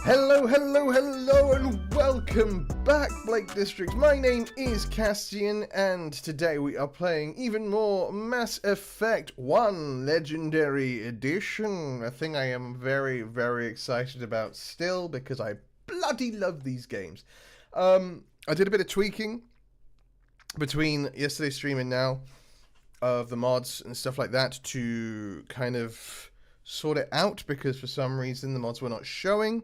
Hello, hello, hello, and welcome back, Blake Districts. My name is Kastian, and today we are playing even more Mass Effect 1 Legendary Edition. A thing I am very, very excited about still, because I bloody love these games. I did a bit of tweaking between yesterday's stream and now of the mods and stuff like that to kind of sort it out, because for some reason the mods were not showing.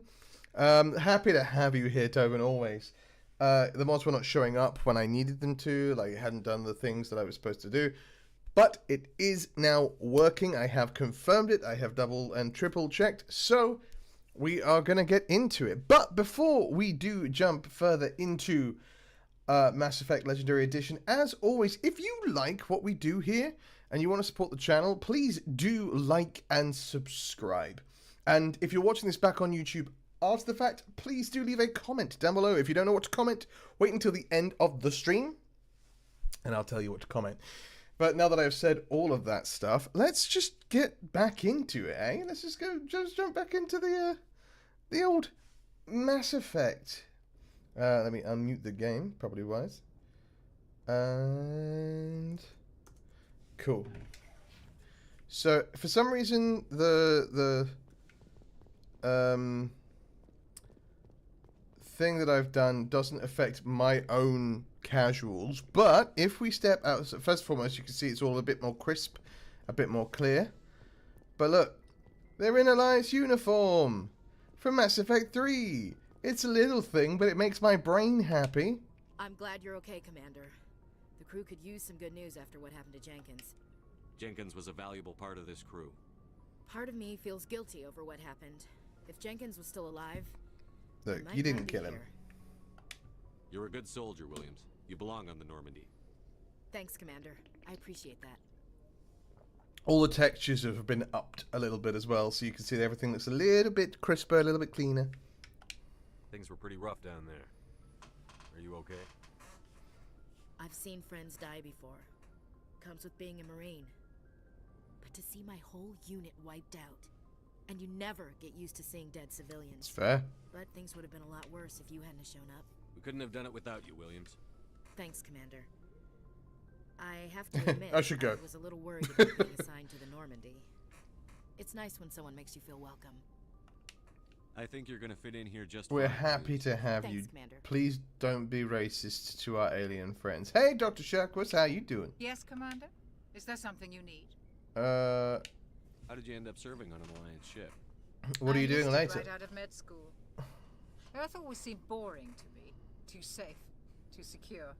Happy to have you here, Tobin, always. The mods were not showing up when I needed them to, like it hadn't done the things that I was supposed to do. But it is now working. I have confirmed it. I have double and triple checked. So we are going to get into it. But before we do jump further into Mass Effect Legendary Edition, as always, if you like what we do here and you want to support the channel, please do like and subscribe. And if you're watching this back on YouTube after the fact, please do leave a comment down below. If you don't know what to comment, wait until the end of the stream and I'll tell you what to comment. But now that I've said all of that stuff, let's just get back into it, eh? Let's just jump back into the old Mass Effect. Let me unmute the game, probably wise. And cool. So for some reason the thing that I've done doesn't affect my own casuals, but if we step out, so first and foremost, you can see it's all a bit more crisp, a bit more clear. But look, they're in Alliance uniform from Mass Effect 3. It's a little thing, but it makes my brain happy. I'm glad you're okay, Commander. The crew could use some good news after what happened to Jenkins. Jenkins was a valuable part of this crew. Part of me feels guilty over what happened. If Jenkins was still alive, Look, you didn't kill him. You're a good soldier, Williams. You belong on the Normandy. Thanks, Commander. I appreciate that. All the textures have been upped a little bit as well, so you can see that everything looks a little bit crisper, a little bit cleaner. Things were pretty rough down there. Are you okay? I've seen friends die before. Comes with being a Marine. But to see my whole unit wiped out, and you never get used to seeing dead civilians. It's fair. But things would have been a lot worse if you hadn't shown up. We couldn't have done it without you, Williams. Thanks, Commander. I have to admit, I should go. I was a little worried about being assigned to the Normandy. It's nice when someone makes you feel welcome. I think you're gonna fit in here just We're fine, happy Williams. to have Thanks, you. Commander. Please don't be racist to our alien friends. Hey, Dr. Sharkwitz, how you doing? Yes, Commander? Is there something you need? How did you end up serving on an Alliance ship? What are you doing enlisted later? Right out of med school. Earth always seemed boring to me. Too safe, too secure.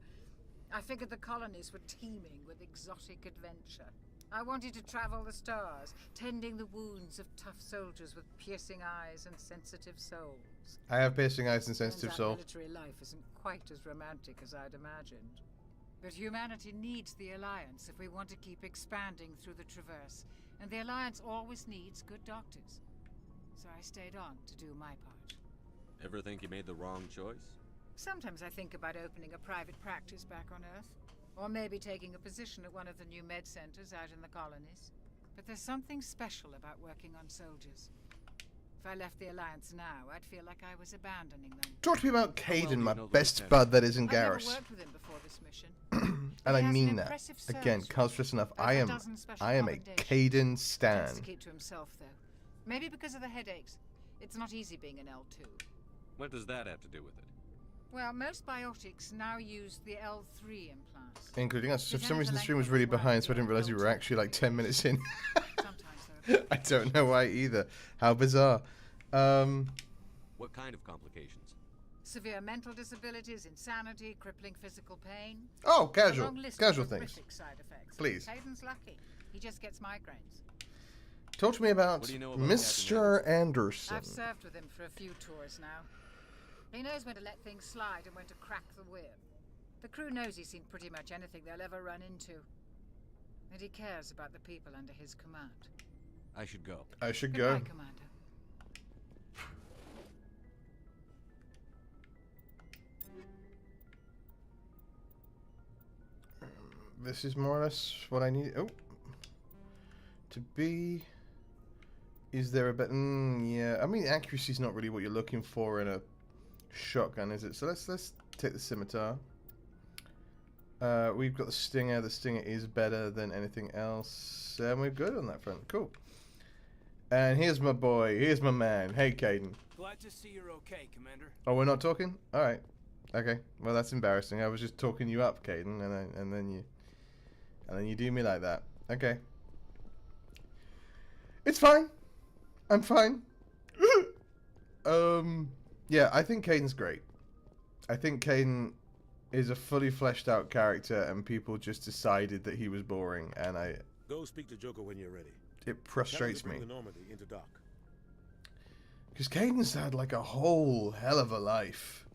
I figured the colonies were teeming with exotic adventure. I wanted to travel the stars, tending the wounds of tough soldiers with piercing eyes and sensitive souls. I have piercing eyes and sensitive Turns out soul. military life isn't quite as romantic as I'd imagined. But humanity needs the Alliance if we want to keep expanding through the Traverse, and the Alliance always needs good doctors. So I stayed on to do my part. Ever think you made the wrong choice? Sometimes I think about opening a private practice back on Earth. Or maybe taking a position at one of the new med centers out in the colonies. But there's something special about working on soldiers. If I left the Alliance now, I'd feel like I was abandoning them. Talk to me about Well, Caden, you my know the best lieutenant. bud that is in I've never Garrus. worked with him before this mission. And I He has mean an that. impressive Again, service can't stress enough. record, I over am a dozen special a commendations. Caden Tends stan. to keep to himself, though. Maybe because of the headaches. It's not easy being an L2. What does that have to do with it? Well, most biotics now use the L3 implants. Including us. So for some Depends reason the on stream was length of really work behind, so I didn't you're realize we were L2 actually like 10 minutes in. Sometimes, though. I don't know why either. How bizarre. What kind of complications? Severe mental disabilities, insanity, crippling physical pain. Oh, A casual. long list Casual of things. horrific side effects. Please. Hayden's lucky. He just gets migraines. Talk to me about What do you know about Mr. Anderson. I've served with him for a few tours now. He knows when to let things slide and when to crack the whip. The crew knows he's seen pretty much anything they'll ever run into. And he cares about the people under his command. I should go. I should Goodbye, go. Commander. This is more or less what I need. Oh. To be Is there a bit? Yeah. I mean, accuracy's not really what you're looking for in a shotgun, is it? So let's take the scimitar. We've got the stinger. The stinger is better than anything else, and we're good on that front. Cool. And here's my boy. Here's my man. Hey, Caden. Glad to see you're okay, Commander. Oh, we're not talking? All right. Okay. Well, that's embarrassing. I was just talking you up, Caden, and then you do me like that. Okay. It's fine. I'm fine. Yeah, I think Caden's great. I think Caden is a fully fleshed out character, and people just decided that he was boring, and Go speak to Joker when you're ready. it frustrates me. Bring the Normandy into dock. Because Caden's had like a whole hell of a life.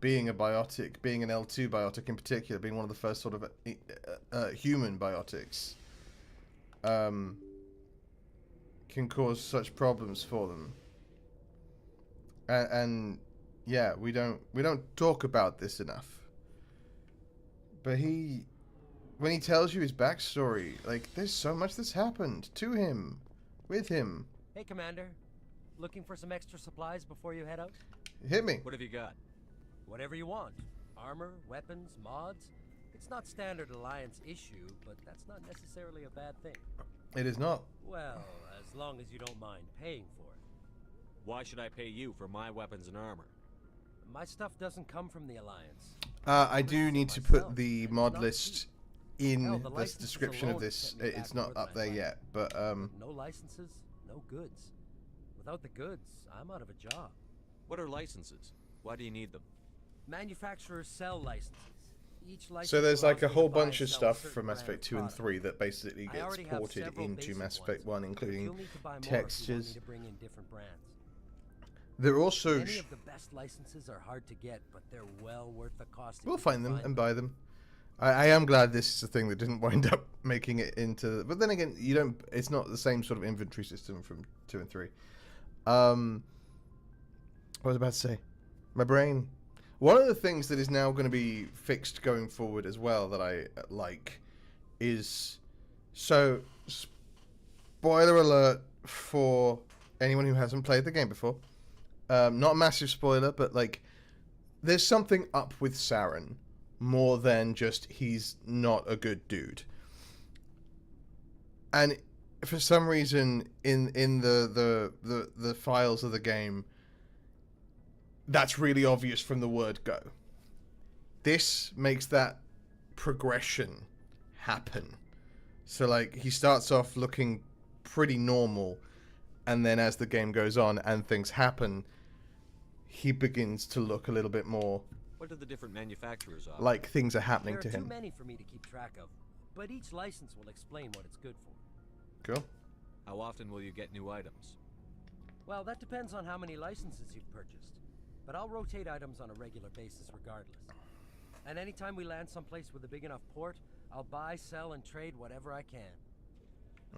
Being a biotic, being an L2 biotic in particular, being one of the first sort of human biotics, can cause such problems for them. And yeah, we don't talk about this enough. But when he tells you his backstory, like, there's so much that's happened to him, with him. Hey, Commander. Looking for some extra supplies before you head out? Hit me. What have you got? Whatever you want. Armor, weapons, mods. It's not standard Alliance issue, but that's not necessarily a bad thing. It is not. Well, as long as you don't mind paying for it. Why should I pay you for my weapons and armor? My stuff doesn't come from the Alliance. I do need to put the mod list in the description of this. It's not up there yet, but No licenses, no goods. Without the goods, I'm out of a job. What are licenses? Why do you need them? Manufacturers sell licenses. Each license so there's like a allows me whole to buy bunch and of sell a stuff certain from Mass brand Effect of 2 and product. 3 that basically I gets already have ported several into basic Mass ones, Effect 1, but including you'll need to buy more if you textures. want me to bring in different brands. They're also... Many of the best licenses are hard to get, but they're well worth the cost. if We'll you can find them and buy them. I am glad this is a thing that didn't wind up making it into... But then again, you don't... It's not the same sort of inventory system from 2 and 3. What was I about to say? My brain. One of the things that is now going to be fixed going forward as well that I like is... So, spoiler alert for anyone who hasn't played the game before. Not a massive spoiler, but like, there's something up with Saren more than just he's not a good dude. And for some reason, in the files of the game, that's really obvious from the word go. This makes that progression happen. So like, he starts off looking pretty normal, and then as the game goes on and things happen, he begins to look a little bit more What do the different manufacturers offer? like things are happening There to are too him. many for me to keep track of, but each license will explain what it's good for. Cool. How often will you get new items? Well, that depends on how many licenses you've purchased, but I'll rotate items on a regular basis regardless. And anytime we land someplace with a big enough port, I'll buy, sell, and trade whatever I can.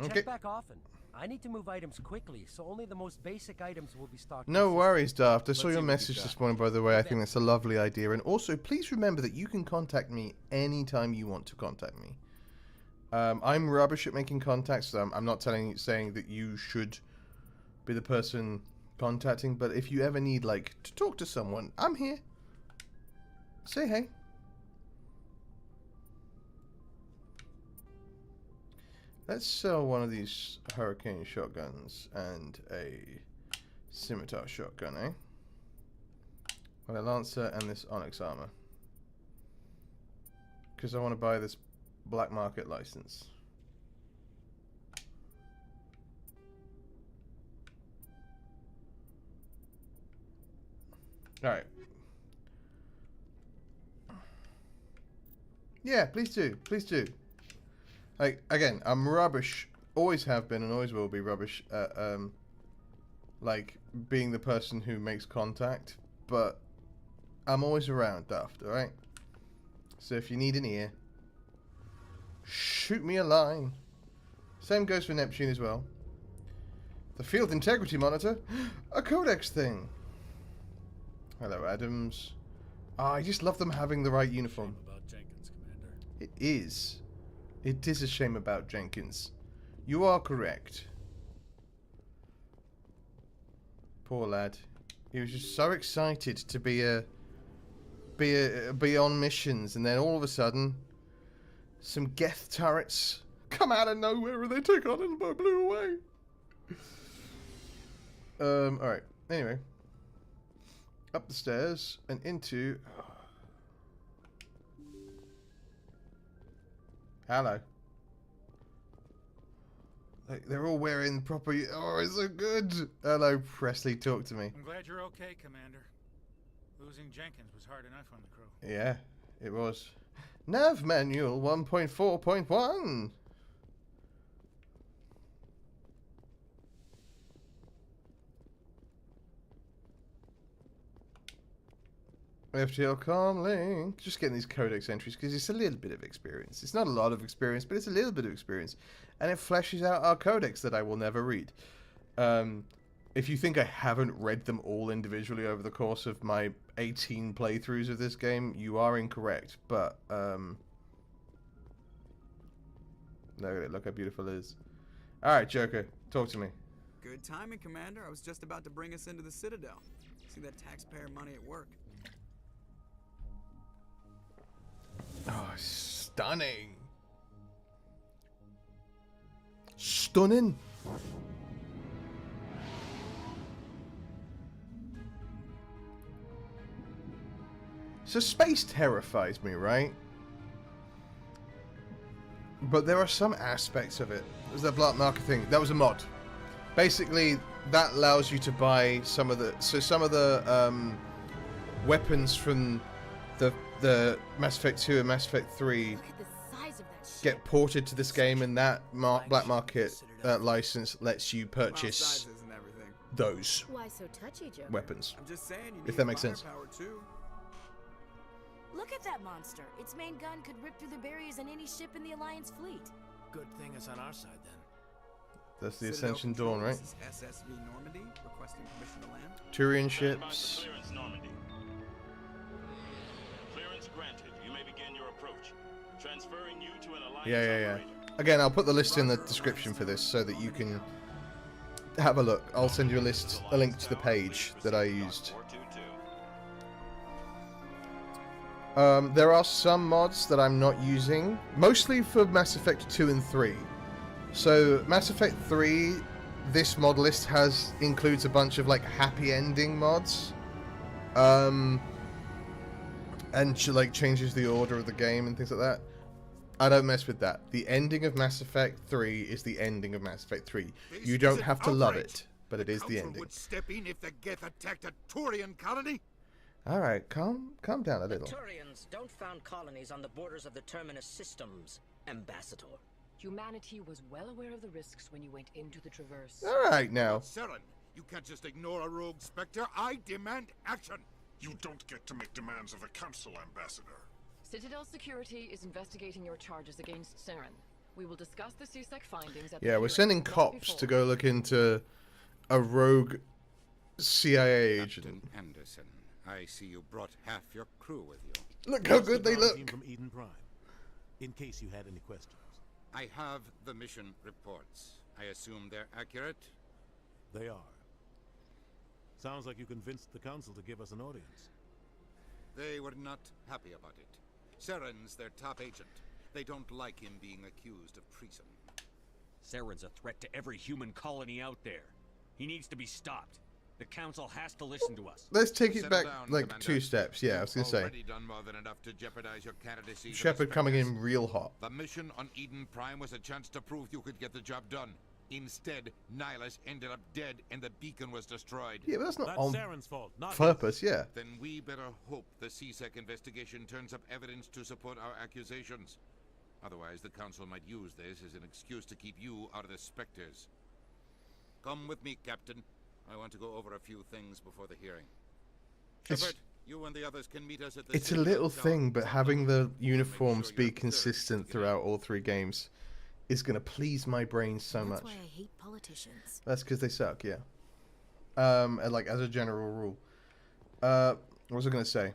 Okay. Check back often. I need to move items quickly, so only the most basic items will be stocked. No consistently. worries, Daft. I saw Let's your see what message you've this got. morning, by the way. I think that's a lovely idea. And also, please remember that you can contact me anytime you want to contact me. I'm rubbish at making contacts, so I'm not saying that you should be the person contacting, but if you ever need, like, to talk to someone, I'm here. Say hey. Let's sell one of these hurricane shotguns and a scimitar shotgun, eh? And a lancer and this onyx armor. Because I want to buy this black market license. Alright. Yeah, please do. Please do. Like, again, I'm rubbish. Always have been and always will be rubbish at, like, being the person who makes contact. But I'm always around, Daft, alright? So if you need an ear, shoot me a line. Same goes for Neptune as well. The field integrity monitor? A codex thing. Hello, Adams. I just love them having the right uniform. About Jenkins, Commander. It is. It is a shame about Jenkins. You are correct. Poor lad. He was just so excited to be on missions, and then all of a sudden, some Geth turrets come out of nowhere and they take on and blew away. Alright. Anyway. Up the stairs and into... Hello. Like, they're all wearing proper... Oh, it's so good! Hello, Presley, talk to me. I'm glad you're okay, Commander. Losing Jenkins was hard enough on the crew. Yeah, it was. Nav Manual 1.4.1. FTL com link. Just getting these codex entries because it's a little bit of experience. It's not a lot of experience, but it's a little bit of experience. And it fleshes out our codex that I will never read. If you think I haven't read them all individually over the course of my 18 playthroughs of this game, you are incorrect. But, look how beautiful it is. Alright, Joker, talk to me. Good timing, Commander. I was just about to bring us into the Citadel. See that taxpayer money at work. Oh, stunning. Stunning. So space terrifies me, right? But there are some aspects of it. There's that black marker thing. That was a mod. Basically, that allows you to buy some of the... So some of the weapons from the Mass Effect 2 and Mass Effect 3 Look at the size of that shit. get ported to this game, and that black market license lets you purchase Sizes and everything. those Why so touchy, Joker? weapons. I'm just saying, you If need that makes sense. firepower too. Look at that monster. Its main gun could rip through the barriers in any ship in the Alliance fleet. Good thing it's on our side then. That's the Citadel Ascension Control, Dawn, right? This is SSV Normandy, requesting permission to land. Turian ships. Clearance Normandy. Clearance granted. You may begin your approach. Transferring you to an alliance Yeah. operator. Again, I'll put the list in the description for this so that you can have a look. I'll send you a link to the page that I used. 422. There are some mods that I'm not using, mostly for Mass Effect 2 and 3. So, Mass Effect 3, this mod list includes a bunch of, like, happy ending mods. And, like, changes the order of the game and things like that. I don't mess with that. The ending of Mass Effect 3 is the ending of Mass Effect 3. You don't have to love it, but it is the ending. would step in if the Geth attacked a Turian colony? Alright, calm down a little. Turians don't found colonies on the borders of the Terminus systems, Ambassador. Humanity was well aware of the risks when you went into the Traverse. Alright now. Saren, you can't just ignore a rogue Spectre. I demand action. You don't get to make demands of the Council, Ambassador. Citadel Security is investigating your charges against Saren. We will discuss the CSEC findings at the Yeah, we're hearing, sending not cops before. to go look into a rogue CIA agent. Captain Anderson, I see you brought half your crew with you. Look how good they Team look. from Eden Prime. In case you had any questions. I have the mission reports. I assume they're accurate? They are. Sounds like you convinced the Council to give us an audience. They were not happy about it. Saren's their top agent. They don't like him being accused of treason. Saren's a threat to every human colony out there. He needs to be stopped. The Council has to listen to us. Let's take it Settle back down, like Commander. 2 steps. Yeah, I was gonna You've say. already done more than enough to jeopardize your candidacy. for the Shepard coming Spectres. in real hot. The mission on Eden Prime was a chance to prove you could get the job done. Instead, Nihilus ended up dead and the beacon was destroyed. Yeah, but that's not That's on Saren's fault, not purpose, yeah. Then we better hope the CSEC investigation turns up evidence to support our accusations. Otherwise, the Council might use this as an excuse to keep you out of the Spectres. Come with me, Captain. I want to go over a few things before the hearing. It's- Shepard, you and the others can meet us at the It's a Citadel little Tower. thing, but having the uniforms sure be you're clear consistent to get throughout all 3 games is going to please my brain so That's much. why I hate politicians. That's because they suck, yeah. And like, as a general rule. What was I going to say?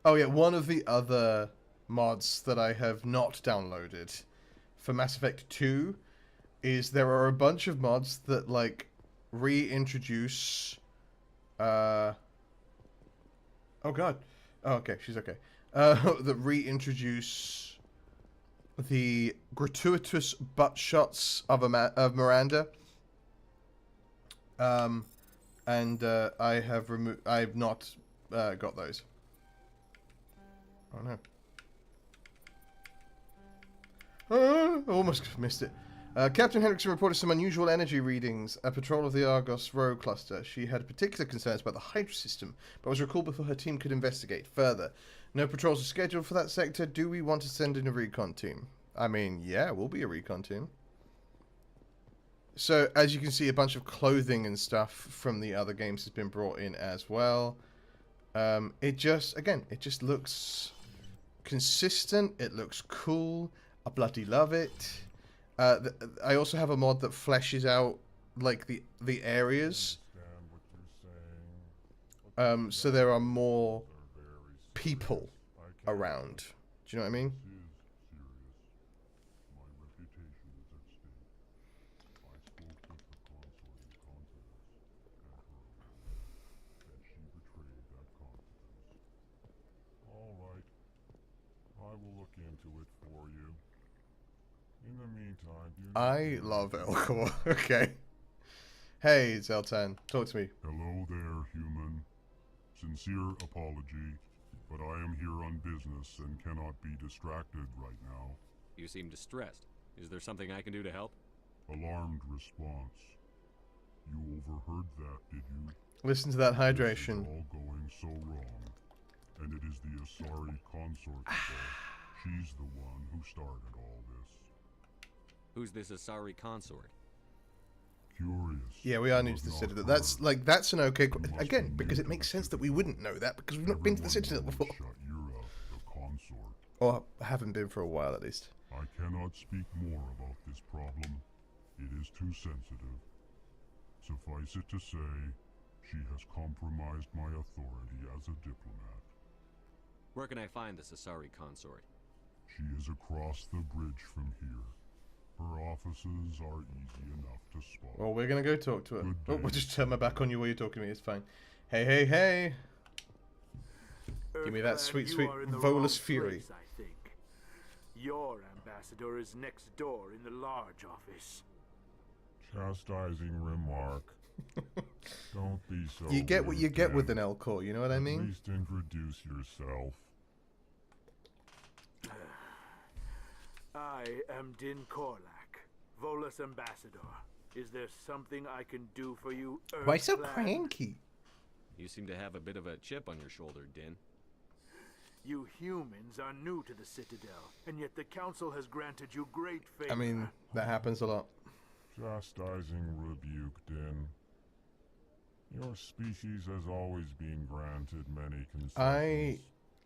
Oh yeah, one of the other mods that I have not downloaded for Mass Effect 2 is there are a bunch of mods that, like, reintroduce Oh god. Oh, okay, she's okay. That reintroduce the gratuitous butt shots of Miranda. And I have removed. I've not got those. Oh no. I almost missed it. Captain Hendrickson reported some unusual energy readings. A patrol of the Argos Row cluster. She had particular concerns about the Hydra system, but was recalled before her team could investigate further. No patrols are scheduled for that sector. Do we want to send in a recon team? I mean, yeah, we'll be a recon team. So, as you can see, a bunch of clothing and stuff from the other games has been brought in as well. It just looks consistent. It looks cool. I bloody love it. I also have a mod that fleshes out like the areas. So there are more people around. Do you know what I mean? I will look into it for you. In the meantime, I love Elcor. Okay. Hey, Zeltan. Talk to me. Hello there, human. Sincere apology, but I am here on business and cannot be distracted right now. You seem distressed. Is there something I can do to help? Alarmed response. You overheard that, did you? Listen to that hydration. This is all going so wrong. And it is the Asari consort's fault. She's the one who started all this. Who's this Asari consort? Curious. Yeah, we are new to the Citadel. That's an okay... Again, because it makes sense that we wouldn't know that, because we've not been to the Citadel before. Or haven't been for a while, at least. I cannot speak more about this problem. It is too sensitive. Suffice it to say, she has compromised my authority as a diplomat. Where can I find this Asari consort? She is across the bridge from here. Her offices are easy enough to spot. Well, we're gonna go talk to her. Oh, we'll just turn my back on you while you're talking to me. It's fine. Hey, hey, hey! Give me that sweet, sweet Volus Fury. Place, I think. Your ambassador is next door in the large office. Chastising remark. Don't be so. You get what you get Dan. with an Elcor, you know what I mean? At least introduce yourself. I am Din Korlak, Volus ambassador. Is there something I can do for you, Earth Why so Clan? cranky? You seem to have a bit of a chip on your shoulder, Din. You humans are new to the Citadel, and yet the Council has granted you great favor. I mean, that happens a lot. Chastising rebuke, Din. Your species has always been granted many concessions. I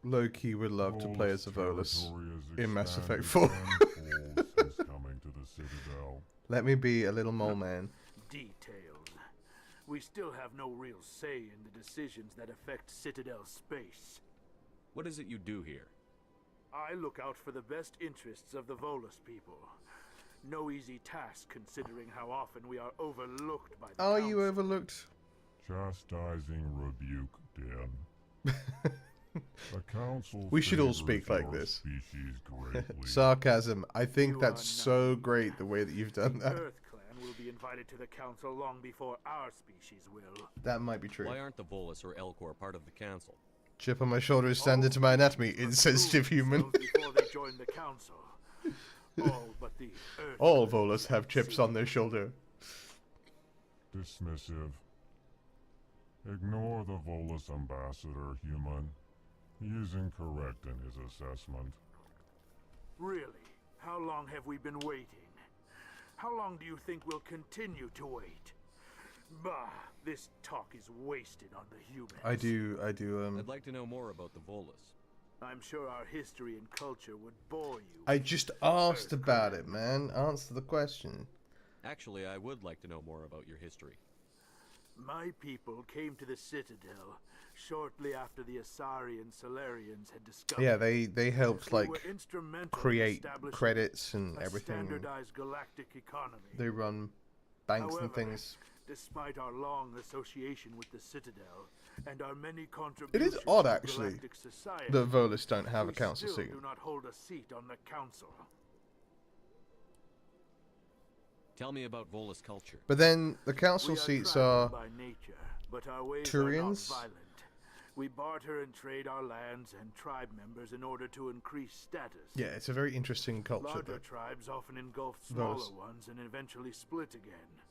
low-key would love to play as a Volus in Mass Effect 4. Since coming to the Citadel. Let me be a little mole man. Detailed. We still have no real say in the decisions that affect Citadel space. What is it you do here? I look out for the best interests of the Volus people. No easy task considering how often we are overlooked by the Are Council. you overlooked? Chastising rebuke, Dan. The Council We should all favors speak like your this. Species greatly. Sarcasm. I think You that's are so great the way that you've done The that. Earth Clan will be invited to the Council long before our species will. That might be true. Why aren't the Volus or Elcor part of the council? Chip on my shoulder is standing to my anatomy, insensitive human. Before they join the Council. All but the Earth All Volus have chips on their shoulder. Dismissive. Ignore the Volus ambassador, human. He is incorrect in his assessment. Really? How long have we been waiting? How long do you think we'll continue to wait? Bah, this talk is wasted on the humans. I do, I'd like to know more about the Volus. I'm sure our history and culture would bore you. I just asked about it, man. Answer the question. Actually, I would like to know more about your history. My people came to the Citadel shortly after the Asari and Solarians had discovered. Yeah, they helped They like were instrumental in create establishing credits and a everything. standardized galactic economy. They run banks However, and things. Despite our long association with the Citadel and our many It contributions is odd, to actually, galactic society, that Volus don't have a we council still seat. do not hold a seat on the council. Tell me about Volus culture. But then the council We seats tribal are by nature, but our ways Turians? are not violent. We barter and trade our lands and tribe members in order to increase status. Yeah, it's a very interesting culture. Larger tribes often engulf smaller ones and eventually split again.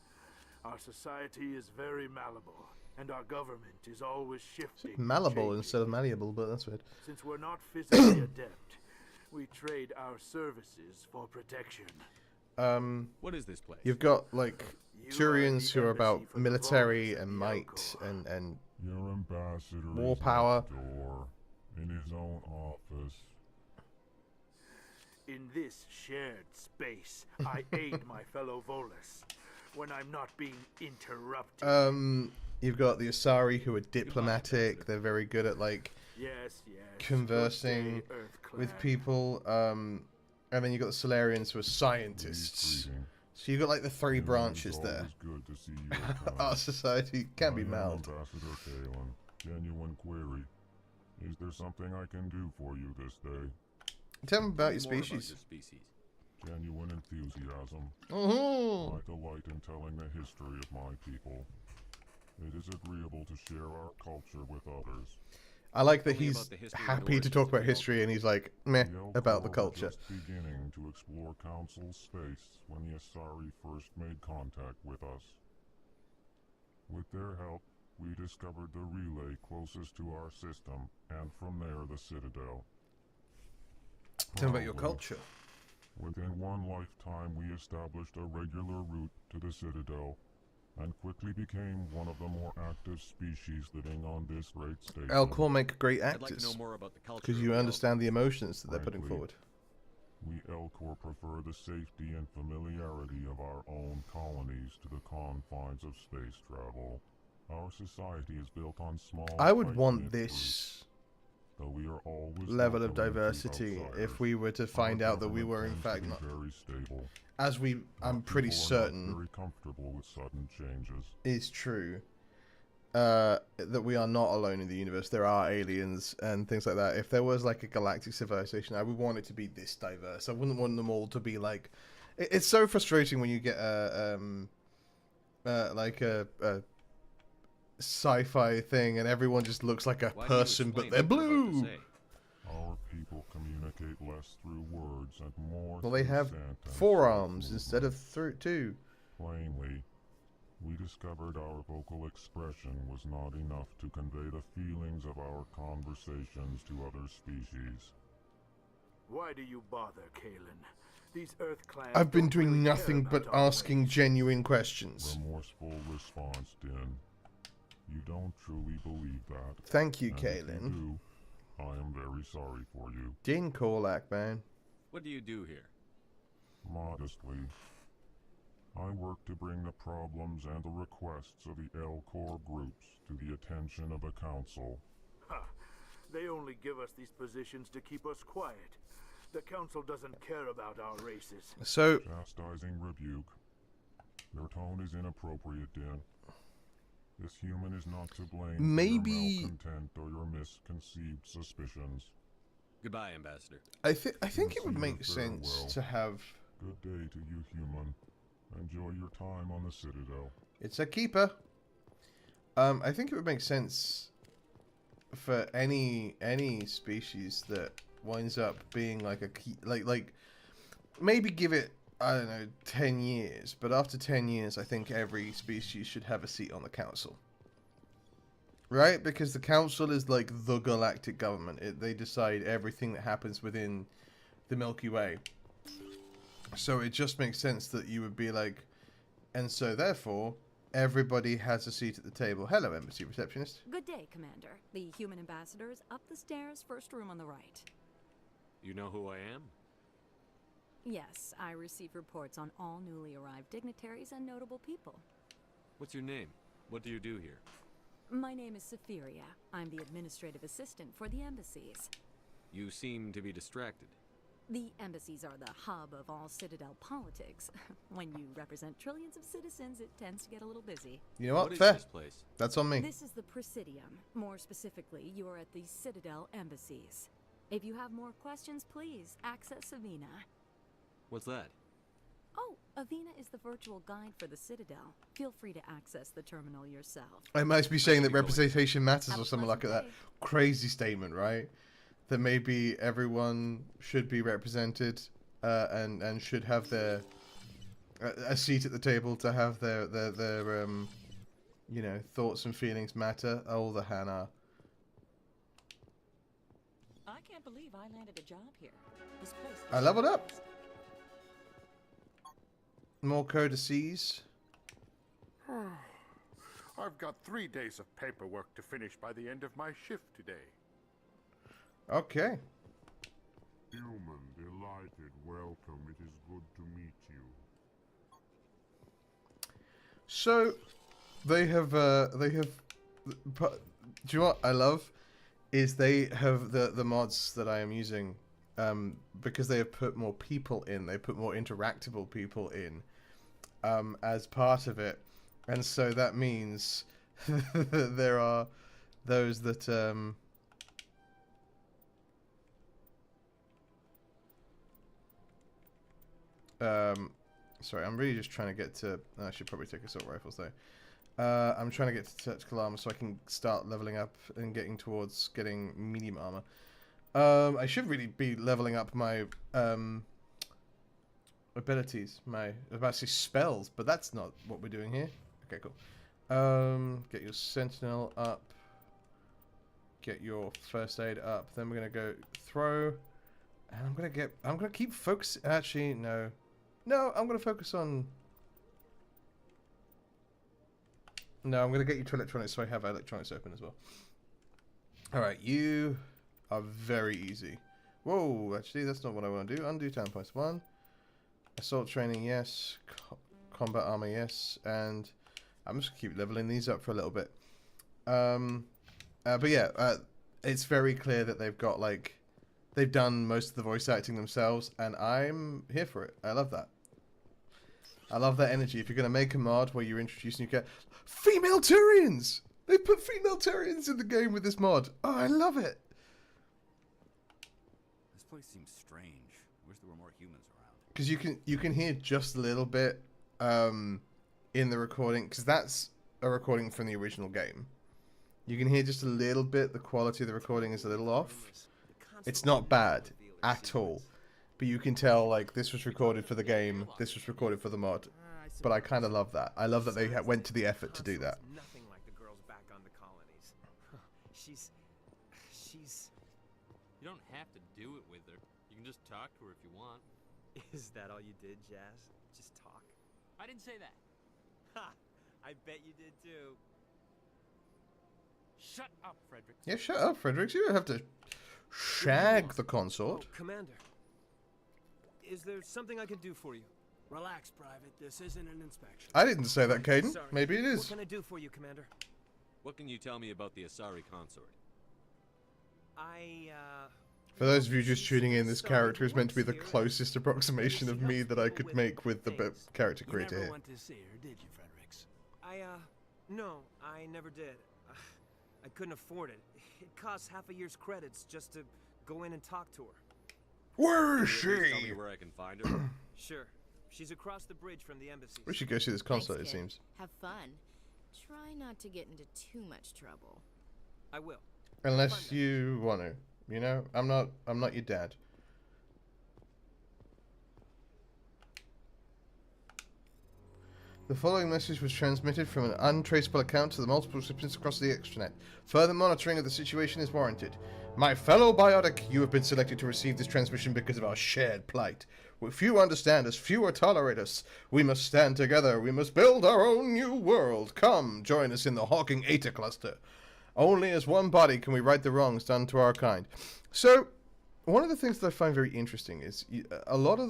Our society is very malleable, and our government is always shifting. and Malleable changing. instead of malleable, but that's weird. Since we're not physically adept, we trade our services for protection. What is this place? You've got like Turians who are about military and might and Your ambassador war is power. next door, in his own office. In this shared space, I aid my fellow Volus when I'm not being interrupted. You've got the Asari who are diplomatic. They're very good at like Yes. conversing Good day, Earth with Clan. people. And then you've got the Solarians who are scientists. So you've got like the three branches there. It's good to see you return. Our society can be I am mild. Ambassador Kalen. Genuine query. Is there something I can do for you this day? Tell me about your Tell me more species. about your species. Genuine enthusiasm. Mhm. I delight in telling the history of my people. It is agreeable to share our culture with others. I like that Tell me he's about the history and happy to talk about history and he's like, meh, about the Elcor were culture. just beginning to explore Council space when the Asari first made contact with us. With their help, we discovered the relay closest to our system, and from there the Citadel. Tell me about your Probably culture. Within one lifetime, we established a regular route to the Citadel, and quickly became one of the more active species living on this great station. Elcor make great I'd like to actors. know more about the culture Because of you the understand the emotions that they're putting Frankly, forward. We Elcor prefer the safety and familiarity of our own colonies to the confines of space travel. Our society is built on small, I would tight-knit want groups. this Though we are always level of welcoming to diversity outsiders, if we were to our find out that we government were in tends to fact be not, very stable. as we I'm Our pretty people are not certain very comfortable with sudden changes. is true, that we are not alone in the universe. There are aliens and things like that. If there was like a galactic civilization, I would want it to be this diverse. I wouldn't want them all to be like. It's so frustrating when you get like a sci-fi thing and everyone just looks like a Why do you person, but explain they're what you're about to blue. say? Our people communicate less through words and more Well, they through have scent and forearms soft instead of movement. two. Plainly, we discovered our vocal expression was not enough to convey the feelings of our conversations to other species. Why do you bother, Kalen? These Earth clans I've been don't really doing care nothing but about our asking ways. genuine questions. Remorseful response, Din. You don't truly believe that. Thank you, And if you Kaylin. do, I am very sorry for you. Din Korlak, man. What do you do here? Modestly, I work to bring the problems and the requests of the Elcor groups to the attention of the Council. Ha! They only give us these positions to keep us quiet. The Council doesn't care about our races. So, Chastising rebuke. Your tone is inappropriate, Din. This human is not to blame Maybe- for your malcontent or your misconceived suspicions. Goodbye, Ambassador. I think it would Sincere make farewell. sense to have. Good day to you, human. Enjoy your time on the Citadel. It's a keeper. I think it would make sense for any species that winds up being like a key, like maybe give it, I don't know, 10 years, but after 10 years I think every species should have a seat on the council. Right? Because the council is like the galactic government. They decide everything that happens within the Milky Way. So it just makes sense that you would be like, and so therefore everybody has a seat at the table. Hello, embassy receptionist. Good day, Commander. The human ambassador is up the stairs, first room on the right. You know who I am? Yes, I receive reports on all newly arrived dignitaries and notable people. What's your name? What do you do here? My name is Safiria. I'm the administrative assistant for the embassies. You seem to be distracted. The embassies are the hub of all Citadel politics. When you represent trillions of citizens, it tends to get a little busy. You know what? What is Fair. this place? That's on me. This is the Presidium. More specifically, you are at the Citadel embassies. If you have more questions, please access Avina. What's that? Oh, Avina is the virtual guide for the Citadel. Feel free to access the terminal yourself. I must be saying that representation matters Have or a something like pleasant that. day. Crazy statement, right? That maybe everyone should be represented and should have their a seat at the table to have their you know, thoughts and feelings matter. Oh, the Hannah. I can't believe I landed a job here. This place. I leveled up. More codices. I've got 3 days of paperwork to finish by the end of my shift today. Okay. Human, delighted, welcome. It is good to meet you. So, they have, do you know what I love? Is they have the mods that I am using, because they have put more people in, they put more interactable people in, as part of it. And so that means there are those that, sorry, I'm really just trying to get to, I should probably take assault rifles though. I'm trying to get to tactical armor so I can start leveling up and getting towards getting medium armor. I should really be leveling up my abilities, I was about to say spells, but that's not what we're doing here. Okay, cool. Get your sentinel up. Get your first aid up. Then we're gonna go throw, and I'm gonna keep focus. Actually, no, I'm gonna focus on. No, I'm gonna get you to electronics so I have electronics open as well. All right, you are very easy. Whoa, actually, that's not what I want to do. Undo town post 1. Assault training, yes. Combat armor, yes. And I'm just gonna keep leveling these up for a little bit. But yeah, it's very clear that they've got like, they've done most of the voice acting themselves, and I'm here for it. I love that. I love that energy. If you're gonna make a mod where you're introducing new female Turians, they put female Turians in the game with this mod. Oh, I love it. This place seems strange. I wish there were more humans around. Because you can hear just a little bit in the recording, because that's a recording from the original game. You can hear just a little bit. The quality of the recording is a little off. It's not bad at all, but you can tell like this was recorded for the game, this was recorded for the mod. But I kind of love that. I love that they went to the effort to do that. Nothing like the girls back on the colonies. She's. You don't have to do it with her. You can just talk to her if you want. Is that all you did, Jazz? Just talk? I didn't say that. Ha! I bet you did too. Shut up, Frederick. Yeah, shut up, Fredericks. You don't have to shag the consort. Oh, Commander. Is there something I can do for you? Relax, Private. This isn't an inspection. I didn't say that, Caden. Sorry. Maybe it is. What can I do for you, Commander? What can you tell me about the Asari consort? For those of you just tuning in, this character is meant to be the closest approximation of me that I could make with the character creator You never here. went to see her, did you, Fredericks? No, I never did. I couldn't afford it. It costs half a year's credits just to go in and talk to her. Where is Can you at least Tell she? me where I can find her. Sure. She's across the bridge from the embassy. We should go see this consort, it Thanks, kid. seems. Have fun. Try not to get into too much trouble. I will. Unless you want to. You know, I'm not your dad. The following message was transmitted from an untraceable account to the multiple recipients across the extranet. Further monitoring of the situation is warranted. My fellow biotic, you have been selected to receive this transmission because of our shared plight. If few understand us, fewer tolerate us. We must stand together. We must build our own new world. Come, join us in the Hawking Eta cluster. Only as one body can we right the wrongs done to our kind. So, one of the things that I find very interesting is a lot of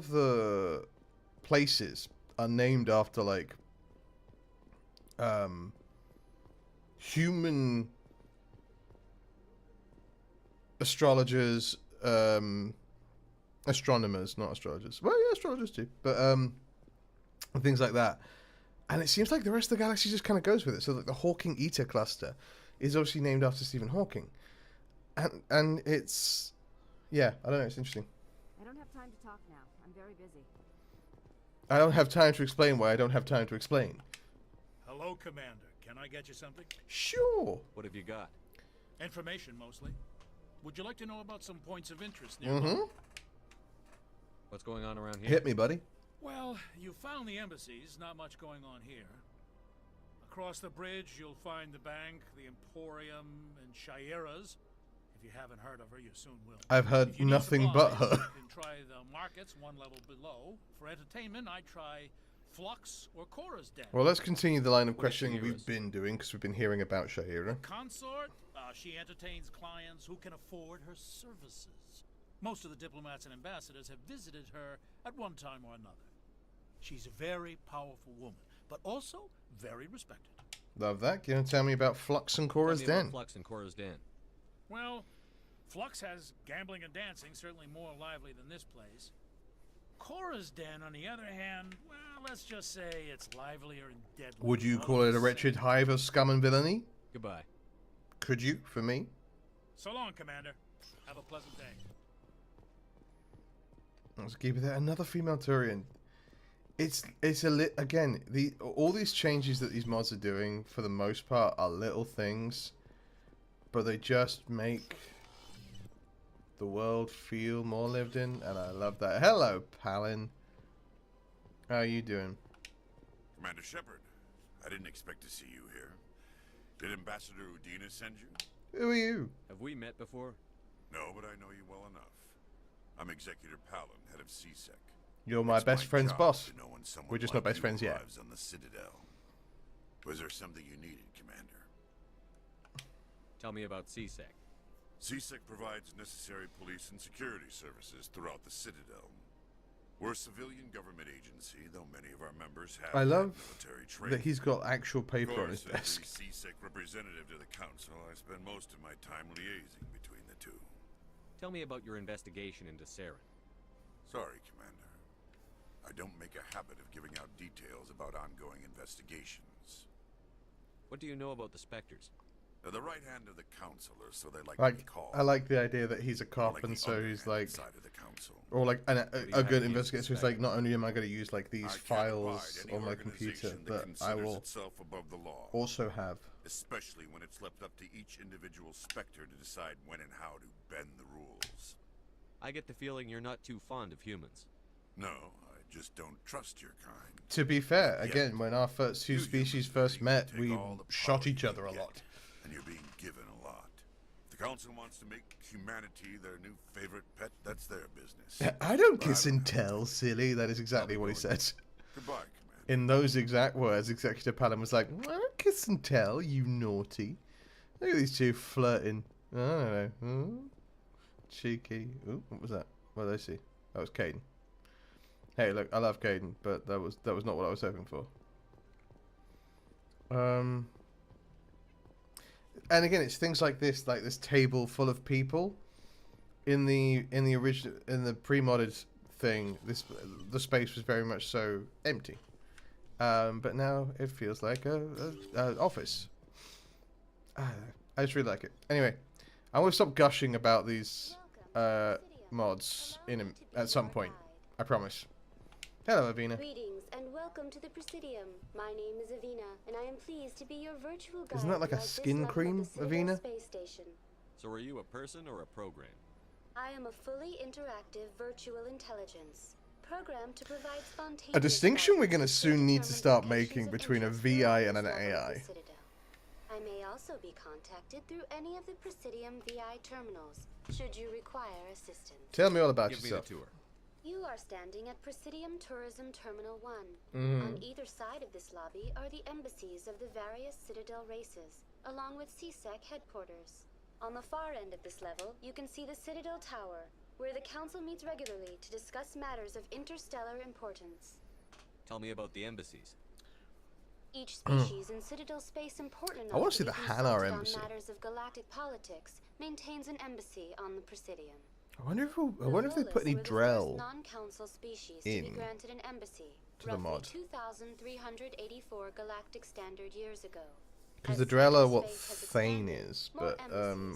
the places are named after like human astrologers, astronomers, not astrologers. Well, yeah, astrologers too, but things like that. And it seems like the rest of the galaxy just kind of goes with it. So like the Hawking Eta cluster is obviously named after Stephen Hawking, and it's, yeah, I don't know, it's interesting. I don't have time to talk now. I'm very busy. I don't have time to explain why I don't have time to explain. Hello, Commander. Can I get you something? Sure. What have you got? Information, mostly. Would you like to know about some points of interest nearby? Mm-hmm. What's going on around here? Hit me, buddy. Well, you found the embassies. Not much going on here. Across the bridge, you'll find the bank, the Emporium, and Shaira's. If you haven't heard of her, you soon will. I've heard nothing but her. You can try the markets one level below. For entertainment, I'd try Flux or Cora's Den. Well, let's continue the line of questioning we've been doing, because we've been hearing about Shaira. Consort, she entertains clients who can afford her services. Most of the diplomats and ambassadors have visited her at one time or another. She's a very powerful woman, but also very respected. Love that. Can you tell me about Flux and Cora's Den? Flux and Cora's Den. Well, Flux has gambling and dancing, certainly more lively than this place. Cora's Den, on the other hand, well, let's just say it's livelier and deadlier. Would you call it a wretched hive of scum and villainy? Goodbye. Could you, for me? So long, Commander. Have a pleasant day. Let's keep it there. Another female Turian. It's again, all these changes that these mods are doing, for the most part, are little things, but they just make the world feel more lived in, and I love that. Hello, Palin. How are you doing? Commander Shepard, I didn't expect to see you here. Did Ambassador Udina send you? Who are you? Have we met before? No, but I know you well enough. I'm Executor Palin, head of CSEC. You're my best friend's boss. We're just not best friends yet. On the Citadel. Was there something you needed, Commander? Tell me about CSEC. CSEC provides necessary police and security services throughout the Citadel. We're a civilian government agency, though many of our members have I love military training. that he's got actual paper on his Of course, desk. as the CSEC representative to the Council, I spend most of my time liaising between the two. Tell me about your investigation into Saren. Sorry, Commander. I don't make a habit of giving out details about ongoing investigations. What do you know about the Spectres? They're the right hand of the Councilor, so they like to be called. I like the idea that he's a cop, and so he's like, or like a good investigator. So he's like, not only am I going to use like these files on my computer, but I will also have. Especially when it's left up to each individual Spectre to decide when and how to bend the rules. I get the feeling you're not too fond of humans. No, I just don't trust your kind. To be fair, again, when our two species first met, we shot each other a lot. And you're being given a lot. If the Council wants to make humanity their new favorite pet, that's their business. I don't kiss and tell, silly. That is exactly what he said. Goodbye, Commander. In those exact words, Executive Palin was like, I don't kiss and tell, you naughty. Look at these two flirting. I don't know. Cheeky. Ooh, what was that? What did I see? That was Caden. Hey, look, I love Caden, but that was not what I was hoping for. And again, it's things like this table full of people. In the original, in the pre-modded thing, the space was very much so empty. But now it feels like a office. I just really like it. Anyway, I want to stop gushing about these mods at some point. I promise. Hello, Avina. Greetings and welcome to the Presidium. My name is Avina, and I am pleased to be your virtual guide. Isn't that like a skin cream, Avina? Space Station. So are you a person or a program? I am a fully interactive virtual intelligence, programmed to provide spontaneous. A distinction we're going to soon need to start making between a VI and an AI. I may also be contacted through any of the Presidium VI terminals, should you require assistance. Tell me all about yourself. Give me the tour. You are standing at Presidium Tourism Terminal 1. On either side of this lobby are the embassies of the various Citadel races, along with CSEC headquarters. On the far end of this level, you can see the Citadel Tower, where the Council meets regularly to discuss matters of interstellar importance. Tell me about the embassies. Each species in Citadel space important enough I want to see be the Hanar consulted embassy. on matters of galactic politics maintains an embassy on the Presidium. I wonder if they put any Drell non-council species in to be granted an embassy to the mod. 2,384 galactic standard years ago. Because the Drell are what Thane is, but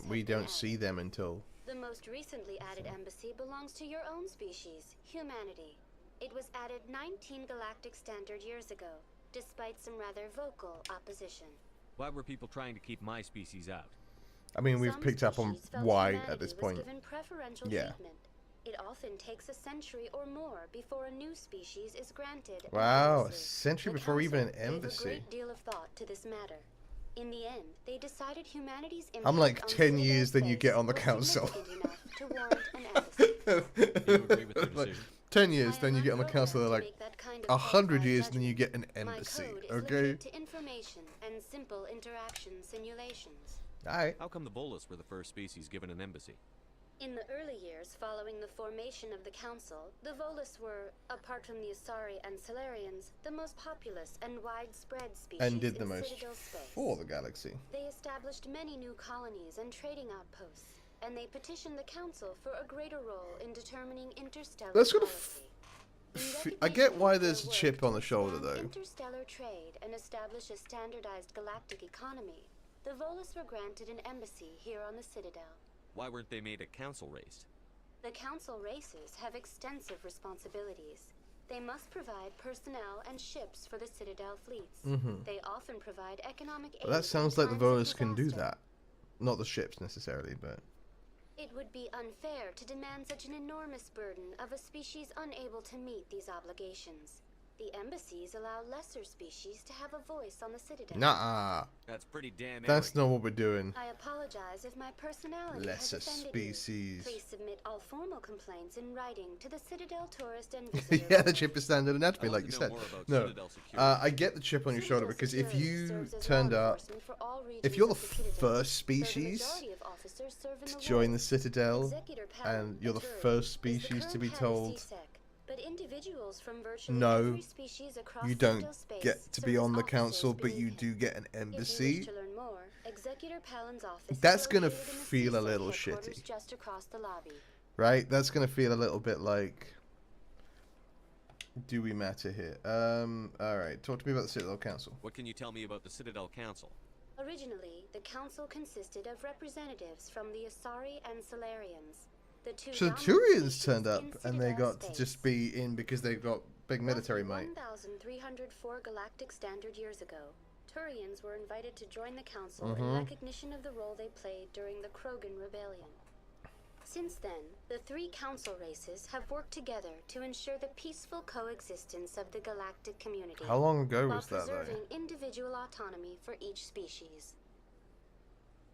we don't see them until... The most recently added embassy belongs to your own species, humanity. It was added 19 galactic standard years ago, despite some rather vocal opposition. Why were people trying to keep my species out? I mean, we've picked up on why at this point. Given preferential Yeah. treatment. It often takes a century or more before a new species is granted. Wow, a century before even an Gave a embassy. great deal of thought to this matter. In the end, they decided humanity's impact I'm like on 10 Citadel years, then you space get on the was council. significant enough to warrant an embassy. Do you agree with their Like, decision? 10 years, then you get on the council. They're like 100 years, and then you get an embassy. Okay. Limited to information and simple interaction simulations. Alright. How come the Volus were the first species given an embassy? In the early years following the formation of the Council, the Volus were, apart from the Asari and Solarians, the most populous and widespread species And did the in most Citadel space. for the galaxy. They established many new colonies and trading outposts, and they petitioned the Council for a greater role in determining interstellar That's gonna policy. I get why there's a chip on the shoulder, though. Interstellar trade and establish a standardized galactic economy. The Volus were granted an embassy here on the Citadel. Why weren't they made a council race? The Council races have extensive responsibilities. They must provide personnel and ships for the Citadel fleets. They often provide economic aid. But that sounds in like the times of Volus can do disaster. that. Not the ships necessarily, but... It would be unfair to demand such an enormous burden of a species unable to meet these obligations. The embassies allow lesser species to have a voice on the Citadel. Nah. That's pretty damn That's not what we're doing. I apologize if my personality Lesser has offended species. you. Please submit all formal complaints in writing to the Citadel Tourist and Visitor. Yeah, the chip is standard anatomy, like you to know said. more about No, Citadel security. I get the chip on your shoulder because if Security you serves as turned law up, enforcement for all regions if you're the of Citadel, first though the species majority of officers serve in to the join war. the Citadel, Executor Palin, and you're the Attorney, first is the species to be current head of told, CSEC, but individuals from virtually no, every species across you don't Citadel space get to be serve as on the officers council, but beneath you him. do get an If you embassy. wish to learn more, Executor Palin's office is That's gonna located in the feel a CSEC little headquarters shitty. just across the lobby. Right? That's gonna feel a little bit like... Do we matter here? Alright, talk to me about the Citadel Council. What can you tell me about the Citadel Council? Originally, the council consisted of representatives from the Asari and Solarians. The two So the dominant Turians species turned up, in and they Citadel got to space. just be in because they've got big military might. 1,304 galactic standard years ago, Turians were invited to join the council in Mhm. recognition of the role they played during the Krogan Rebellion. Since then, the three council races have worked together to ensure the peaceful coexistence of the galactic community. How long ago while was that, though? preserving individual autonomy for each species.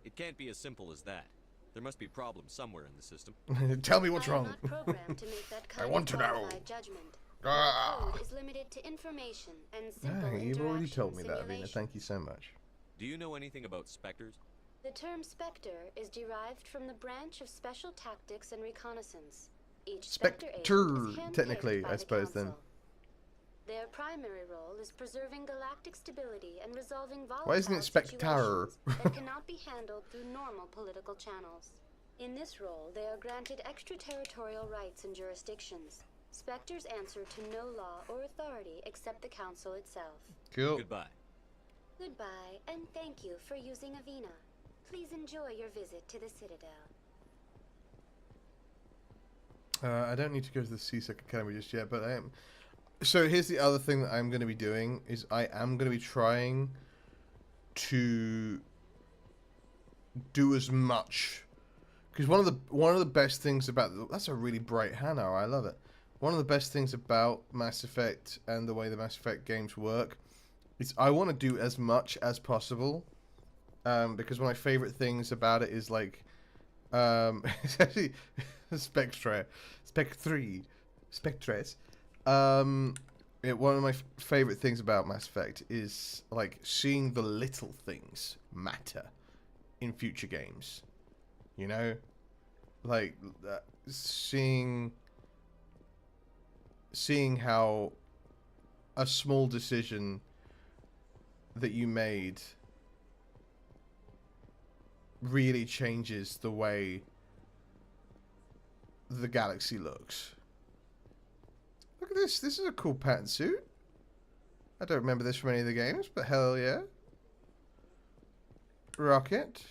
It can't be as simple as that. There must be problems somewhere in the system. Tell me what's I am wrong. not programmed to make that kind I want of to know. qualified judgment. Ah. My code is limited to information and simple Ah, you've already interaction told me that, Avina. simulation. Thank you so much. Do you know anything about specters? The term Spectre is derived from the branch of Special Tactics and Reconnaissance. Each Spectre agent is handpicked technically, by I the suppose, then. Council. Their primary role is preserving galactic stability and resolving volatile Why isn't it Spectre? situations that cannot be handled through normal political channels. In this role, they are granted extraterritorial rights and jurisdictions. Spectres answer to no law or authority except the Council itself. Cool. Goodbye. Goodbye, and thank you for using Avina. Please enjoy your visit to the Citadel. I don't need to go to the CSEC Academy just yet, but I am. So here's the other thing that I'm going to be doing is I am going to be trying to do as much, because one of the best things about that's a really bright Hanar. I love it. One of the best things about Mass Effect and the way the Mass Effect games work is I want to do as much as possible, because one of my favorite things about it is like it's actually Spectres. One of my favorite things about Mass Effect is like seeing the little things matter in future games. You know, like seeing how a small decision that you made really changes the way the galaxy looks. Look at this. This is a cool pantsuit. I don't remember this from any of the games, but hell yeah. Rocket.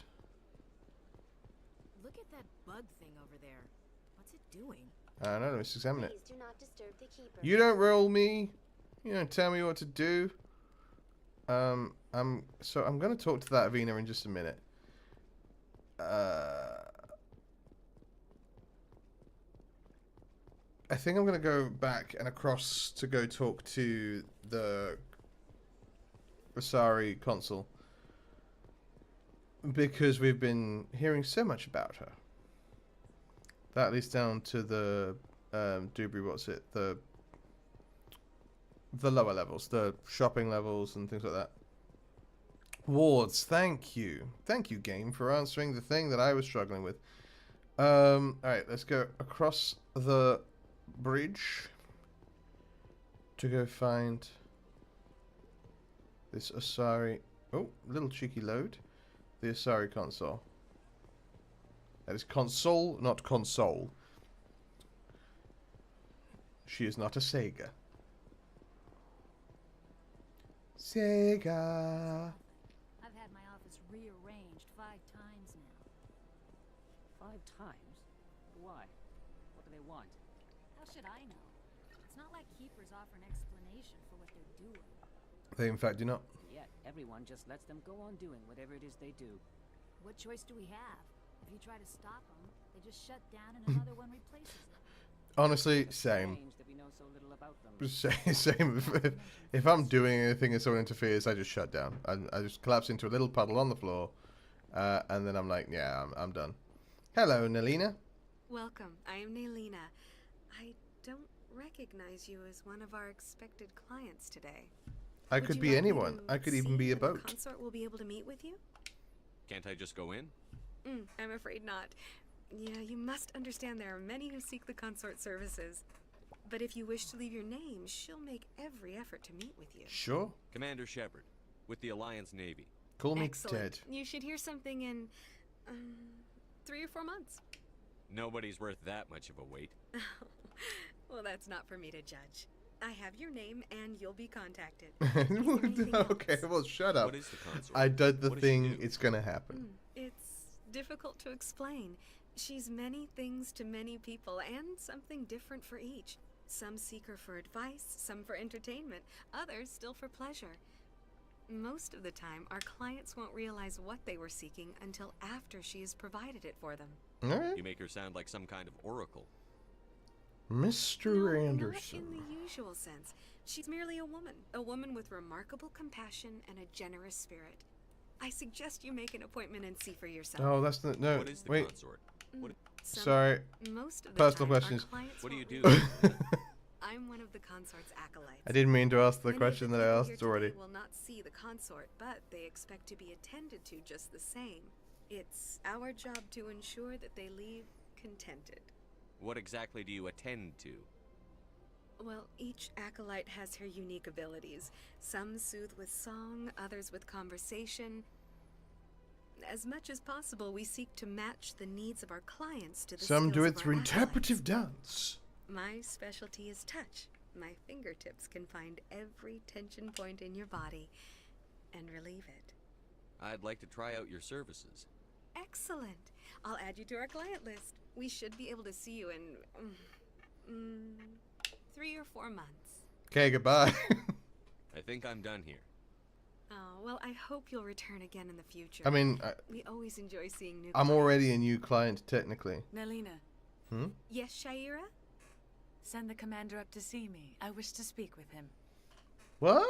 Look at that bug thing over there. What's it doing? I don't know. Let's examine it. Please do not disturb the keeper. You don't roll me. You don't tell me what to do. I'm going to talk to that Avena in just a minute. I think I'm going to go back and across to go talk to the Asari consul, because we've been hearing so much about her. That leads down to the Dubry, what's it? The lower levels, the shopping levels and things like that. Wards, thank you. Thank you, game, for answering the thing that I was struggling with. Alright, let's go across the bridge to go find this Asari. Oh, little cheeky load. The Asari console. That is console, not console. She is not a Sega. Sega. I've had my office rearranged 5 times now. 5 times? Why? What do they want? How should I know? It's not like keepers offer an explanation for what they're doing. They in fact do not. Yet everyone just lets them go on doing whatever it is they do. What choice do we have? If you try to stop them, they just shut down and another one replaces it. Honestly, same. That we know so little about them. Same. If I'm doing anything and someone interferes, I just shut down. I just collapse into a little puddle on the floor, and then I'm like, yeah, I'm done. Hello, Nelina. Welcome. I am Nelina. I don't recognize you as one of our expected clients today. I could be anyone. I could even be a boat. The consort will be able to meet with you? Can't I just go in? I'm afraid not. Yeah, you must understand there are many who seek the consort services. But if you wish to leave your name, she'll make every effort to meet with you. Sure. Commander Shepard, with the Alliance Navy. Call me Excellent. Ted. You should hear something in 3 or 4 months. Nobody's worth that much of a wait. Well, that's not for me to judge. I have your name and you'll be contacted. Okay, well, shut up. What is the consort? I did the What does thing. she do? It's gonna happen. It's difficult to explain. She's many things to many people and something different for each. Some seek her for advice, some for entertainment, others still for pleasure. Most of the time, our clients won't realize what they were seeking until after she has provided it for them. All right. You make her sound like some kind of oracle. Mr. Anderson. Not in the usual sense. She's merely a woman with remarkable compassion and a generous spirit. I suggest you make an appointment and see for yourself. Oh, that's the no. What is the wait. consort? Sorry. Most of the Personal time, our questions. clients What do you won't do? I'm one of the consort's acolytes. I didn't mean to ask the Many of question that I people asked here already. today will not see the consort, but they expect to be attended to just the same. It's our job to ensure that they leave contented. What exactly do you attend to? Well, each acolyte has her unique abilities. Some soothe with song, others with conversation. As much as possible, we seek to match the needs of our clients to the Some do skills it of through our interpretive dance. My specialty is touch. My fingertips can find every tension point in your body and relieve it. I'd like to try out your services. Excellent. I'll add you to our client list. We should be able to see you in 3 or 4 months. Okay, goodbye. I think I'm done here. Oh, well, I hope you'll return again in the future. I mean, we always enjoy seeing new I'm clients. already a new client, technically. Nelina, Yes, Shaira? send the commander up to see me. I wish to speak with him. What?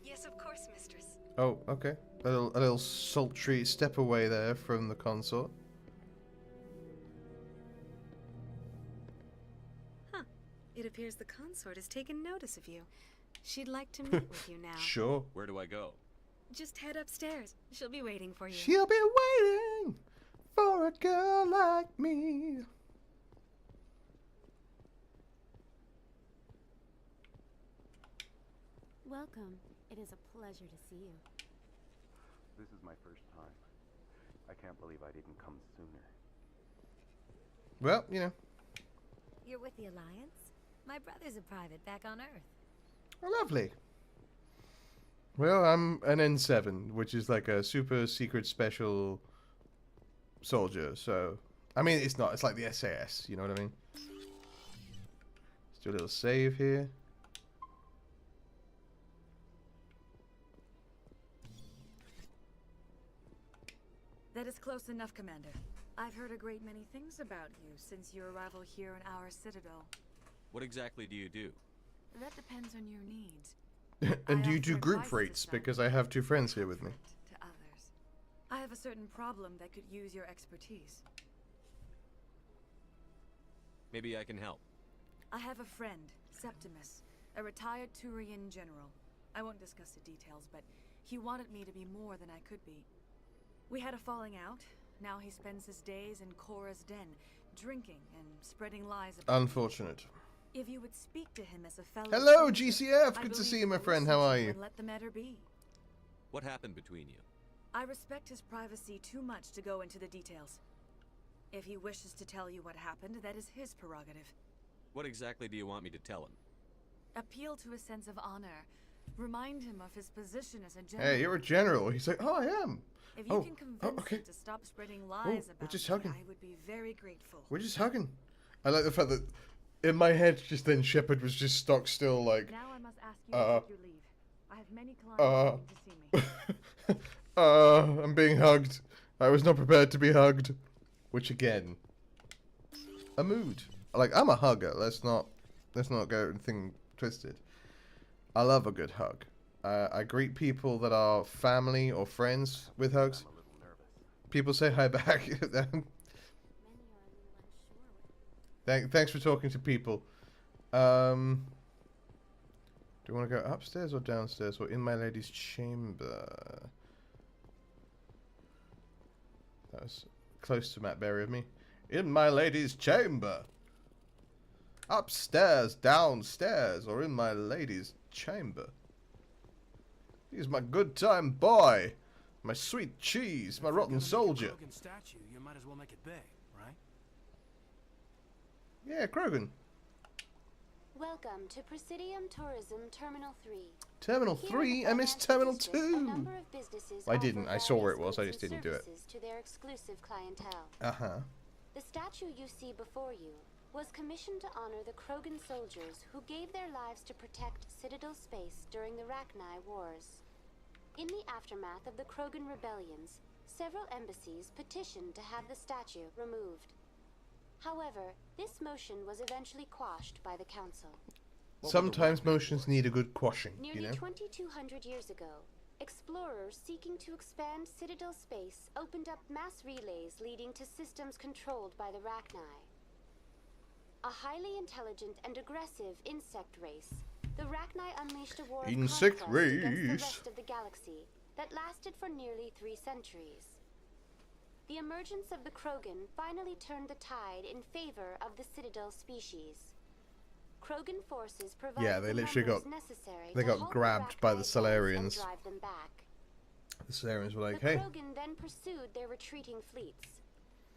Yes, of course, mistress. Oh, okay. A little sultry step away there from the consort. Huh. It appears the consort has taken notice of you. She'd like to meet with you now. Sure. Where do I go? Just head upstairs. She'll be waiting for you. She'll be waiting for a girl like me. Welcome. It is a pleasure to see you. This is my first time. I can't believe I didn't come sooner. Well, you know. You're with the Alliance? My brother's a private back on Earth. Oh, lovely. Well, I'm an N7, which is like a super secret special soldier, so... I mean, it's not. It's like the SAS, you know what I mean? Let's do a little save here. That is close enough, Commander. I've heard a great many things about you since your arrival here in our Citadel. What exactly do you do? That depends on your needs. And do you do group rates? Because I have 2 friends here with me. To others. I have a certain problem that could use your expertise. Maybe I can help. I have a friend, Septimus, a retired Turian general. I won't discuss the details, but he wanted me to be more than I could be. We had a falling out. Now he spends his days in Korra's den, drinking and spreading lies about Unfortunate. me. If you would speak to him as a fellow... Hello, soldier, GCF! I Good to believe see you, my will friend. listen How to are you you? and let the matter be. What happened between you? I respect his privacy too much to go into the details. If he wishes to tell you what happened, that is his prerogative. What exactly do you want me to tell him? Appeal to his sense of honor. Remind him of his position as a general. Hey, you're a general. He's like, oh, I am. If you can convince him to stop spreading lies about just me, hugging. I would be very grateful. We're just hugging. I like the fact that in my head, just then Shepard was just stock still, like. Now I must ask you to take your leave. I have many clients waiting to see me. I'm being hugged. I was not prepared to be hugged. Which again, a mood. Like, I'm a hugger. Let's not go and think twisted. I love a good hug. I greet people that are family or friends with hugs. People say hi back. Thanks for talking to people. Do you want to go upstairs or downstairs or in my lady's chamber? That was close to Matt Berry of me. In my lady's chamber. Upstairs, downstairs, or in my lady's chamber. He's my good time boy. My sweet cheese, my rotten soldier. Krogan statue, you might as well make it big, right? Yeah, Krogan. Welcome to Presidium Tourism Terminal 3. Terminal Here 3? in the I missed Financial Terminal District, 2. a number of businesses I didn't. offer I saw where it various was. I goods just and didn't do it. services to their exclusive clientele. Uh-huh. The statue you see before you was commissioned to honor the Krogan soldiers who gave their lives to protect Citadel space during the Rachni Wars. In the aftermath of the Krogan rebellions, several embassies petitioned to have the statue removed. However, this motion was eventually quashed by the Council. Sometimes motions need a good quashing, Nearly you know? 2,200 years ago, explorers seeking to expand Citadel space opened up mass relays leading to systems controlled by the Rachni. A highly intelligent and aggressive insect race, the Rachni unleashed a war of Insect conquest against the race. rest of the galaxy that lasted for nearly 3 centuries. The emergence of the Krogan finally turned the tide in favor of the Citadel species. Krogan forces provided Yeah, they the literally numbers got necessary they to got halt grabbed by the Rachni advance and Salarians. drive them back. The Salarians were like, The hey, Krogan then pursued their retreating fleets.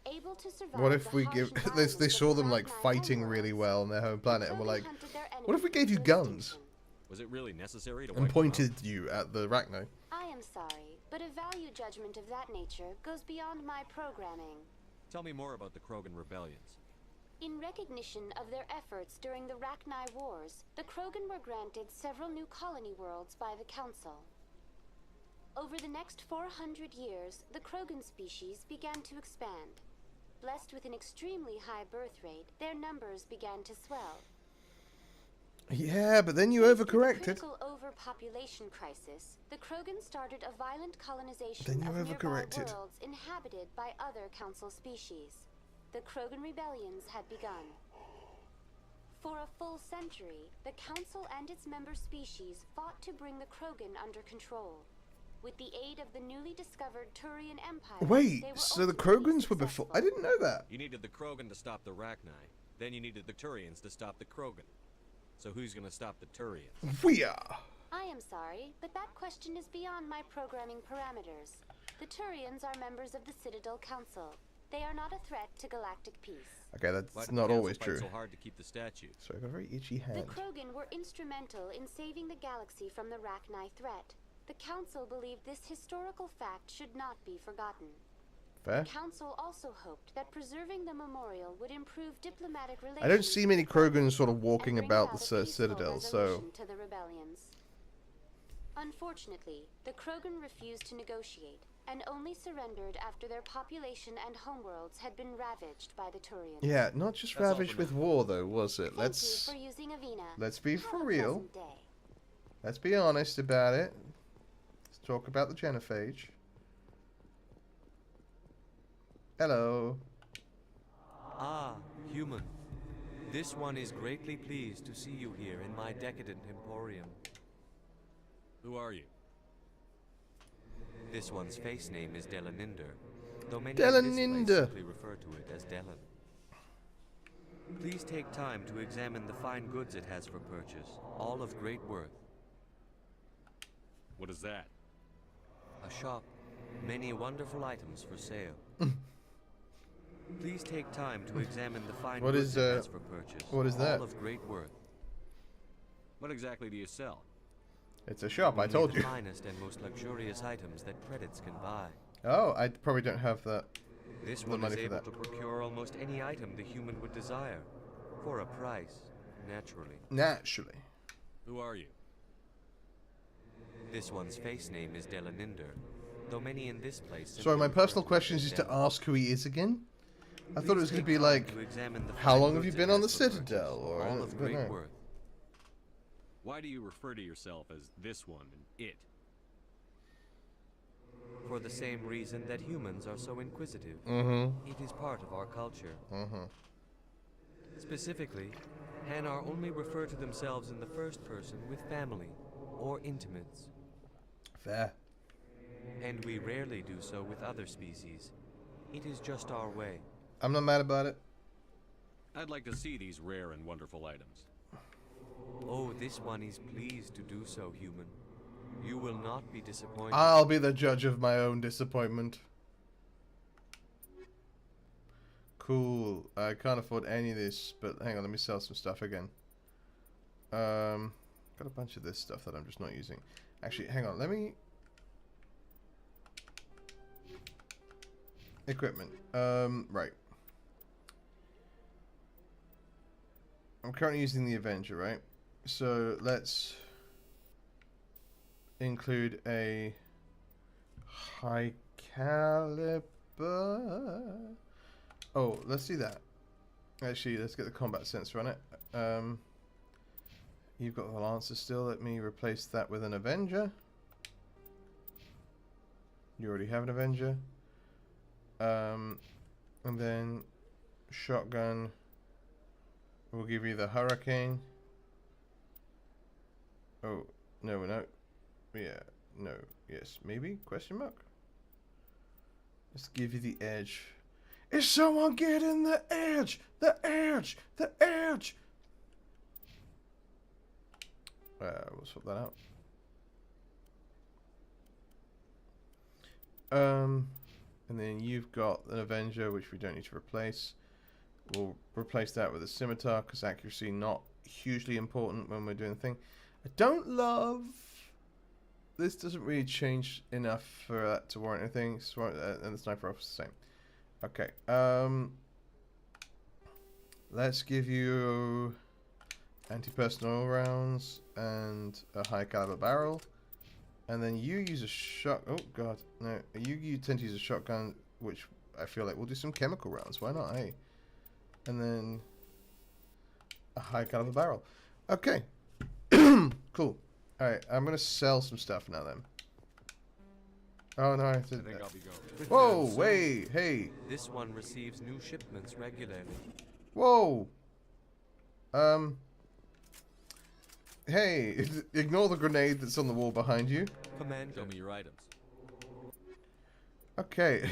Able to survive what if the we harsh give... they environments saw of the them, like, Rachni fighting homeworlds. really well on their home planet, and were Krogan like, hunted their what if we enemies gave you to guns? extinction. Was it really necessary to And wipe them out? pointed you at the Rachni? I am sorry, but a value judgment of that nature goes beyond my programming. Tell me more about the Krogan rebellions. In recognition of their efforts during the Rachni Wars, the Krogan were granted several new colony worlds by the Council. Over the next 400 years, the Krogan species began to expand. Blessed with an extremely high birth rate, their numbers began to swell. Yeah, but then you Faced with a overcorrected. critical overpopulation crisis, the Krogan started a violent colonization Then you of nearby overcorrected. worlds inhabited by other Council species. The Krogan rebellions had begun. For a full century, the Council and its member species fought to bring the Krogan under control. With the aid of the newly discovered Turian Empire, Wait, they were so the ultimately Krogans were before... I didn't know that. You needed the Krogan to stop the Rachni. Then you needed the Turians to stop the Krogan. So who's gonna stop the Turians? We are. I am sorry, but that question is beyond my programming parameters. The Turians are members of the Citadel Council. They are not a threat to galactic peace. Okay, Why that's did not the always Council true. fight so hard to keep the statue? So I got a very itchy hand. The Krogan were instrumental in saving the galaxy from the Rachni threat. The Council believed this historical fact should not be forgotten. Fair. The Council also hoped that preserving the memorial would improve diplomatic relations. I don't see many Krogans sort of walking and bring about about the a peaceful Citadel, so... resolution to the rebellions. Unfortunately, the Krogan refused to negotiate, and only surrendered after their population and homeworlds had been ravaged by the Turians. Yeah, not just That's all ravaged for with now. war, though, was it? Thank you for using Avina. Let's be Have for a real. pleasant day. Let's be honest about it. Let's talk about the genophage. Hello. Ah, human. This one is greatly pleased to see you here in my decadent emporium. Who are you? This one's face name is Delaninder, though many in this place simply refer to it as Delan. Please take time to examine the fine goods it has for purchase, all of great worth. What is that? A shop, many wonderful items for sale. Please take time to examine the fine What goods is, it has for purchase, what is that? all of great worth. What exactly do you sell? It's a shop, I Only told the you. finest and most luxurious items that credits can buy. Oh, I probably don't have that. This the one money is for able that. to procure almost any item the human would desire, for a price, naturally. Naturally. Who are you? This one's face name is Delaninder, though many in this place... Sorry, my simply personal refer to question it is as to Delan. ask who he is again. I thought it was Please going to take be time like, to examine the how fine long have you goods been it on the has for purchase, Citadel? Or all I of don't great know. worth. Why do you refer to yourself as this one and it? For the same reason that humans are so inquisitive. Mm-hmm. It is part of our culture. Mm-hmm. Specifically, Hanar only refer to themselves in the first person with family or intimates. Fair. And we rarely do so with other species. It is just our way. I'm not mad about it. I'd like to see these rare and wonderful items. Oh, this one is pleased to do so, human. You will not be disappointed. I'll be the judge of my own disappointment. Cool. I can't afford any of this, but hang on, let me sell some stuff again. Got a bunch of this stuff that I'm just not using. Actually, hang on, let me... Equipment. Right. I'm currently using the Avenger, right? So let's include a high caliber. Oh, let's do that. Actually, let's get the combat sensor on it. You've got the Lancer still. Let me replace that with an Avenger. You already have an Avenger. And then shotgun. We'll give you the Hurricane. Oh, no, no. Yeah, no, yes, maybe? Question mark? Let's give you the Edge. Is someone getting the Edge? The Edge! The Edge! We'll swap that out. And then you've got an Avenger, which we don't need to replace. We'll replace that with a Scimitar, because accuracy not hugely important when we're doing the thing. I don't love... This doesn't really change enough for that to warrant anything. And the Sniper Rifle is the same. Okay. Let's give you anti-personnel rounds and a high caliber barrel. And then you use a shot. Oh god, no. You tend to use a shotgun, which I feel like we'll do some chemical rounds. Why not, eh? And then a high caliber barrel. Okay. Cool. Alright, I'm gonna sell some stuff now then. Oh no, I think I'll be going. Whoa, wait, hey. This one receives new shipments regularly. Whoa. Hey, ignore the grenade that's on the wall behind you. Commander. Show me your items. Okay.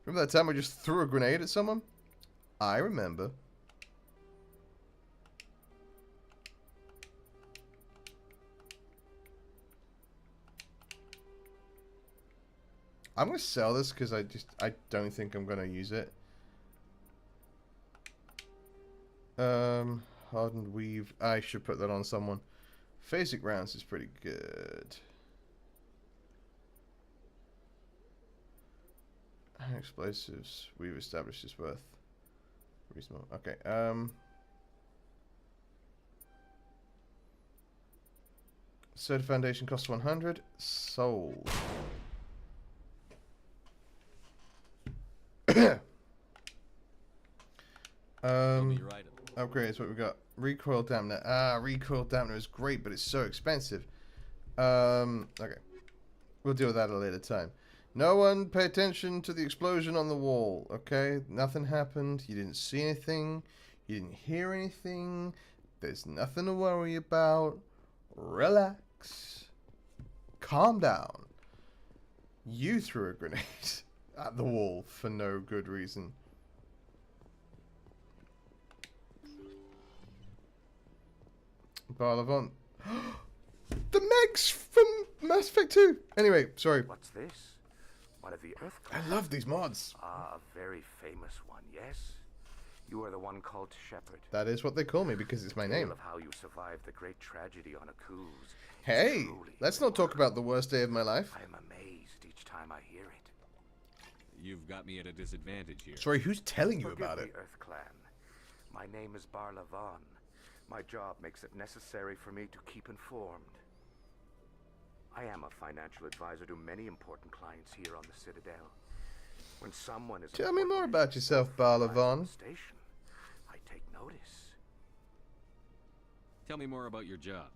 Remember that time I just threw a grenade at someone? I remember. I'm gonna sell this because I don't think I'm gonna use it. Hardened weave. I should put that on someone. Phasic rounds is pretty good. Explosives. We've established is worth reasonable. Okay. Soda Foundation costs 100. Sold. Upgrades. What we got? Recoil dampener. Recoil dampener is great, but it's so expensive. Okay. We'll deal with that at a later time. No one pay attention to the explosion on the wall, okay? Nothing happened. You didn't see anything. You didn't hear anything. There's nothing to worry about. Relax. Calm down. You threw a grenade at the wall for no good reason. Barlavon. The Megs from Mass Effect 2. Anyway, sorry. What's this? One of the Earth I love these mods. Ah, a very famous one, yes? You are the one called Shepard. That is what they call me because it's my name. Of how you survived the great tragedy on Akuz. Hey, let's not talk about the worst day of my life. I am amazed each time I hear it. You've got me at a disadvantage here. Sorry, who's telling you about it? Earth Clan. My name is Barlavon. My job makes it necessary for me to keep informed. I am a financial advisor to many important clients here on the Citadel. When someone is Tell me more about yourself, Barlavon. Station, I take notice. Tell me more about your job.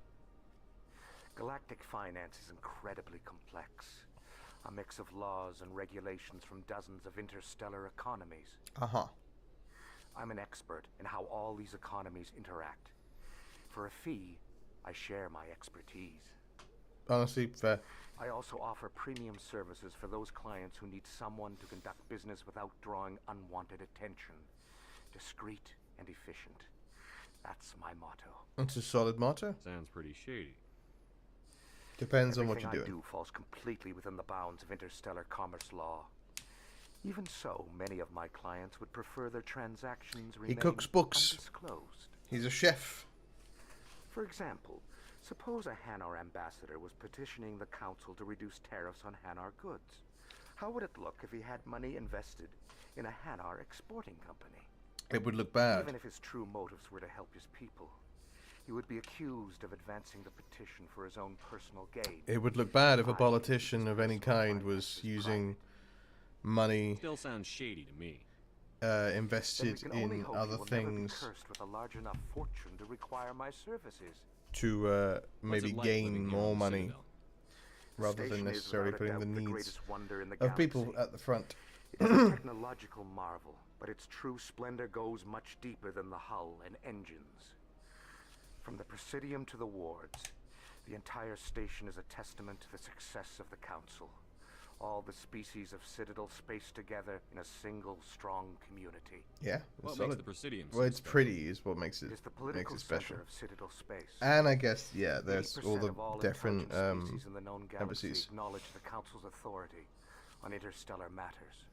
Galactic finance is incredibly complex. A mix of laws and regulations from dozens of interstellar economies. Uh-huh. I'm an expert in how all these economies interact. For a fee, I share my expertise. Honestly, fair. I also offer premium services for those clients who need someone to conduct business without drawing unwanted attention. Discreet and efficient. That's my motto. It's a solid motto. Sounds pretty shady. Depends on what you're doing. Everything I do falls completely within the bounds of interstellar commerce law. Even so, many of my clients would prefer their transactions remain He cooks books. undisclosed. He's a chef. For example, suppose a Hanar ambassador was petitioning the council to reduce tariffs on Hanar goods. How would it look if he had money invested in a Hanar exporting company? It would look bad. Even if his true motives were to help his people, he would be accused of advancing the petition for his own personal gain. It would look bad if a politician of any kind was using money Still sounds shady to me. Invested in other things Cursed with a large enough fortune to require my services. to maybe gain more money rather than necessarily putting the needs of people at the front. It is a technological marvel, but its true splendor goes much deeper than the hull and engines. From the Presidium to the wards, the entire station is a testament to the success of the Council. All the species of Citadel spaced together in a single, strong community. Yeah, what makes the Presidium well, it's pretty is what makes it the political makes it special. center of Citadel space. And I guess there's all the 80% of different intelligent species in the known galaxy embassies. acknowledge the Council's authority on interstellar matters.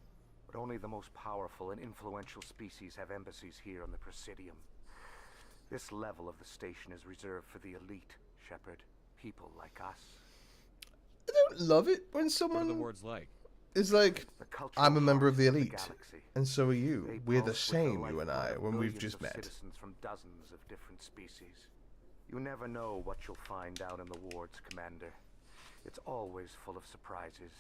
But only the most powerful and influential species have embassies here on the Presidium. This level of the station is reserved for the elite, Shepard. People like us. I don't love it when someone What are the wards like? is like, I'm a member of the elite, and so are you. They We're the pulse with same, you lifeblood and I, of when we've millions just of met. Citizens from dozens of different species. You never know what you'll find out in the wards, Commander. It's always full of surprises.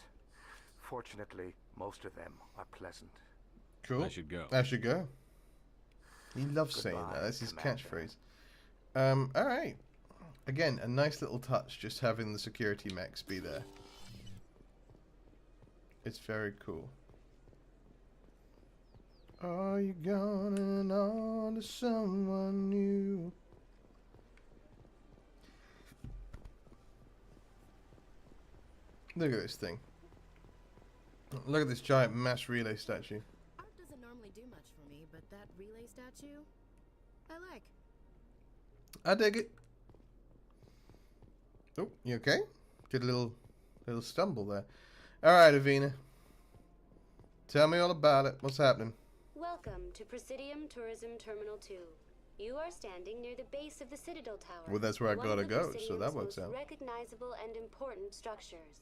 Fortunately, most of them are pleasant. Cool. I should go. I should go. He loves saying that. That's his catchphrase. Alright. Again, a nice little touch, just having the security mechs be there. It's very cool. Are you going on to someone new? Look at this thing. Look at this giant mass relay statue. Art doesn't normally do much for me, but that relay statue, I like. I dig it. Oh, you okay? Did a little stumble there. All right, Avina. Tell me all about it. What's happening? Welcome to Presidium Tourism Terminal 2. You are standing near the base of the Citadel Tower. Well, that's where I gotta go, so Presidium's that works most out. recognizable and important structures.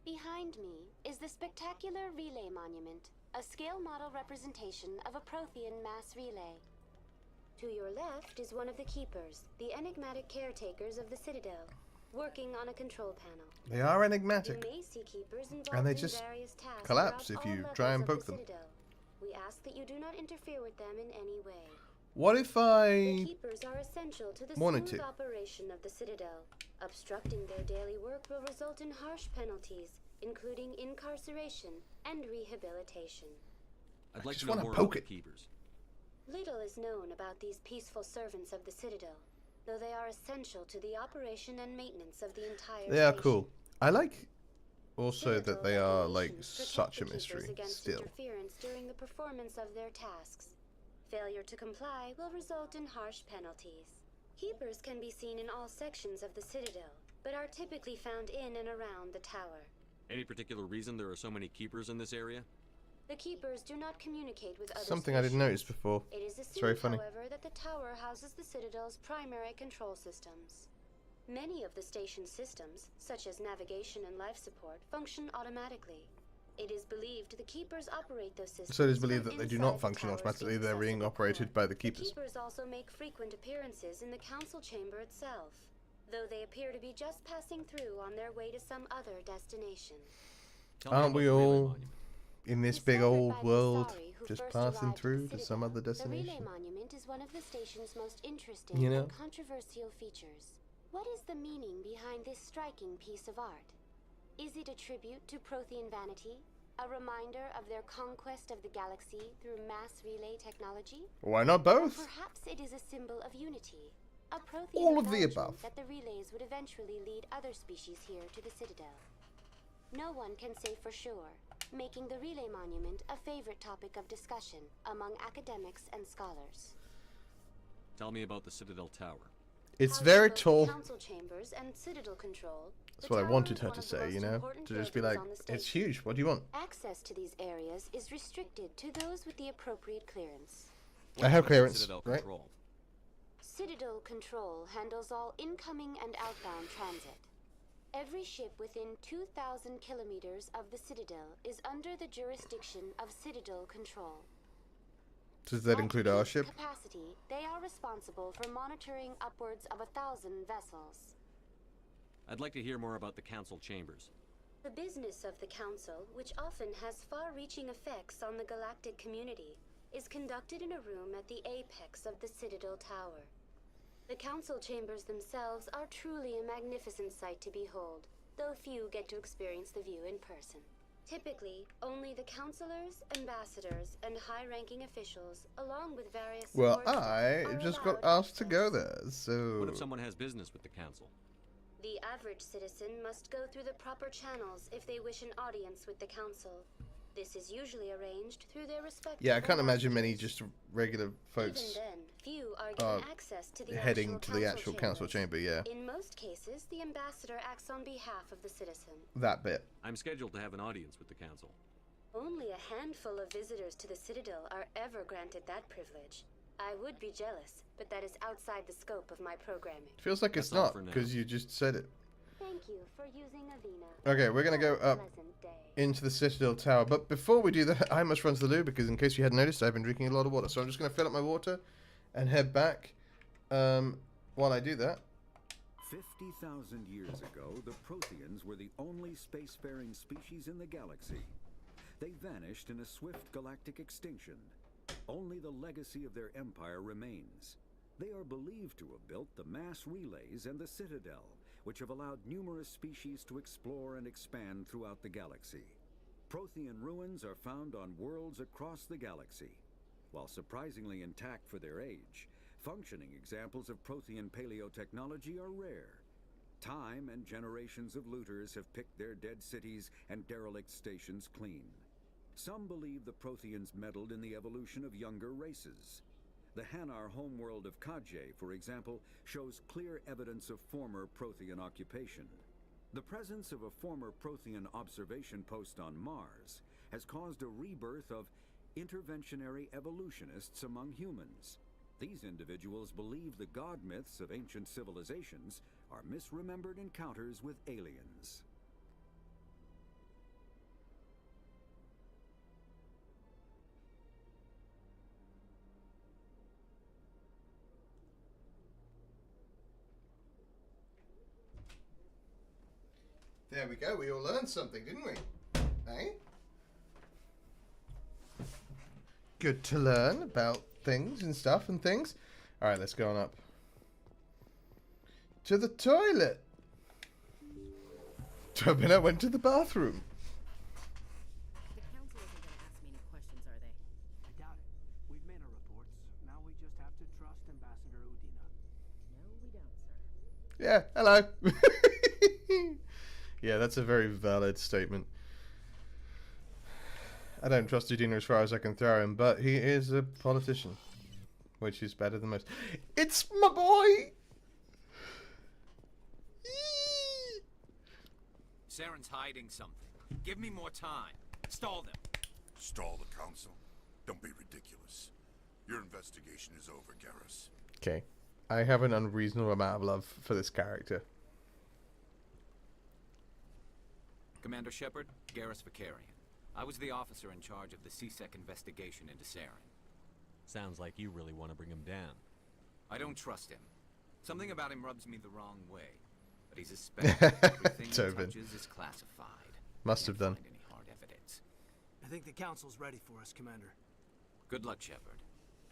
Behind me is the spectacular Relay Monument, a scale model representation of a Prothean mass relay. To your left is one of the Keepers, the enigmatic caretakers of the Citadel, working on a control panel. They are enigmatic. You may see Keepers involved And they in just various tasks collapse throughout if all you levels try and of the poke them. Citadel. We ask that you do not interfere with them in any way. What if The I Keepers are essential to the wanted smooth to? operation of the Citadel. Obstructing their daily work will result in harsh penalties, including incarceration and rehabilitation. I'd like just to know wanna more poke about it. the Keepers. Little is known about these peaceful servants of the Citadel, though they are essential to the operation and maintenance of the entire They are station. cool. I like also Citadel that they are like regulations protect such a the Keepers mystery against still. interference during the performance of their tasks. Failure to comply will result in harsh penalties. Keepers can be seen in all sections of the Citadel, but are typically found in and around the tower. Any particular reason there are so many Keepers in this area? The Keepers do not communicate with other Something I didn't notice before. It is It's very assumed, funny. however, that the tower houses the Citadel's primary control systems. Many of the station's systems, such as navigation and life support, function automatically. It is believed the Keepers operate those systems. So it is believed from that they do inside not function the tower's automatically, they're being inaccessible operated core. by the Keepers. The Keepers also make frequent appearances in the council chamber itself, though they appear to be just passing through on their way to some other destination. Aren't we all in this big old world just passing through to some other The Relay destination? Monument is one of the station's most interesting You know? and controversial features. What is the meaning behind this striking piece of art? Is it a tribute to Prothean vanity? A reminder of their conquest of the galaxy through mass relay technology? Why not both? Or perhaps it is a symbol of unity. A Prothean All of the acknowledgement above. that the relays would eventually lead other species here to the Citadel. No one can say for sure, making the Relay Monument a favorite topic of discussion among academics and scholars. Tell me about the Citadel Tower. It's Housing very both the tall. Council chambers and Citadel control. That's the what I tower wanted is her one to of the say, most you know? important To just be buildings like, on the it's station. huge, what do you want? Access to these areas is restricted to those with the appropriate clearance. I have clearance, Citadel right? Control. Citadel Control handles all incoming and outbound transit. Every ship within 2,000 kilometers of the Citadel is under the jurisdiction of Citadel Control. Does that include our ship? Capacity, they are responsible for monitoring upwards of 1,000 vessels. I'd like to hear more about the Council Chambers. The business of the Council, which often has far-reaching effects on the galactic community, is conducted in a room at the apex of the Citadel Tower. The Council Chambers themselves are truly a magnificent sight to behold, though few get to experience the view in person. Typically, only the councilors, ambassadors, and high-ranking officials, along with various Well, support staff, I are just allowed got asked to go there, so... What if someone has business with the Council? The average citizen must go through the proper channels if they wish an audience with the council. This is usually arranged through their respective Yeah, I can't imagine many just regular folks Even then, few are are given access to the heading to the actual council chamber. chamber, yeah. In most cases, the ambassador acts on behalf of the citizen. That bit. I'm scheduled to have an audience with the Council. Only a handful of visitors to the Citadel are ever granted that privilege. I would be jealous, but that is outside the scope of my programming. It feels like it's That's all not, for now. because you just said it. Thank you for using Avena. Okay, we're gonna go Have a up pleasant day. into the Citadel Tower, but before we do that, I must run to the loo, because in case you hadn't noticed, I've been drinking a lot of water, so I'm just gonna fill up my water and head back. While I do that... 50,000 years ago, the Protheans were the only spacefaring species in the galaxy. They vanished in a swift galactic extinction. Only the legacy of their empire remains. They are believed to have built the mass relays and the Citadel, which have allowed numerous species to explore and expand throughout the galaxy. Prothean ruins are found on worlds across the galaxy. While surprisingly intact for their age, functioning examples of Prothean paleotechnology are rare. Time and generations of looters have picked their dead cities and derelict stations clean. Some believe the Protheans meddled in the evolution of younger races. The Hanar homeworld of Kaje, for example, shows clear evidence of former Prothean occupation. The presence of a former Prothean observation post on Mars has caused a rebirth of interventionary evolutionists among humans. These individuals believe the god myths of ancient civilizations are misremembered encounters with aliens. There we go, we all learned something, didn't we? Eh? Good to learn about things and stuff and things. Alright, let's go on up. To the toilet! Turbina went to the bathroom. The council isn't going to ask me any questions, are they? I doubt it. We've made our reports. Now we just have to trust Ambassador Udina. No, we don't, sir. Yeah, hello. Yeah, that's a very valid statement. I don't trust Udina as far as I can throw him, but he is a politician, which is better than most. It's my boy! Saren's hiding something. Give me more time. Stall them. Stall the council? Don't be ridiculous. Your investigation is over, Garrus. Okay. I have an unreasonable amount of love for this character. Commander Shepard, Garrus Vicarian. I was the officer in charge of the CSEC investigation into Saren. Sounds like you really want to bring him down. I don't trust him. Something about him rubs me the wrong way. But he's a special. Everything he touches is classified. Must have done. Can't find any hard evidence. I think the council's ready for us, Commander. Good luck, Shepard.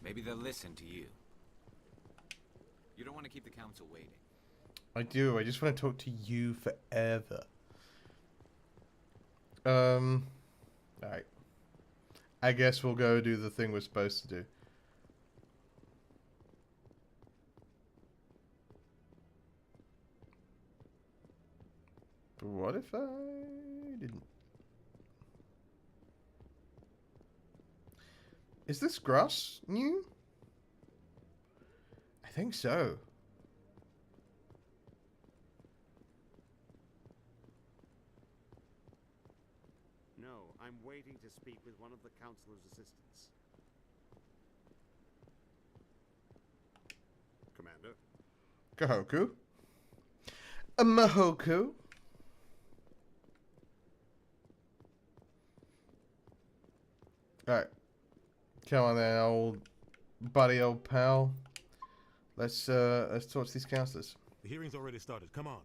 Maybe they'll listen to you. You don't want to keep the council waiting. I do. I just want to talk to you forever. Alright. I guess we'll go do the thing we're supposed to do. But what if I didn't? Is this grass new? I think so. No, I'm waiting to speak with one of the councilor's assistants. Commander? Kahoku? A Mahoku? Alright. Come on then, old buddy, old pal. Let's talk to these counselors. The hearing's already started. Come on.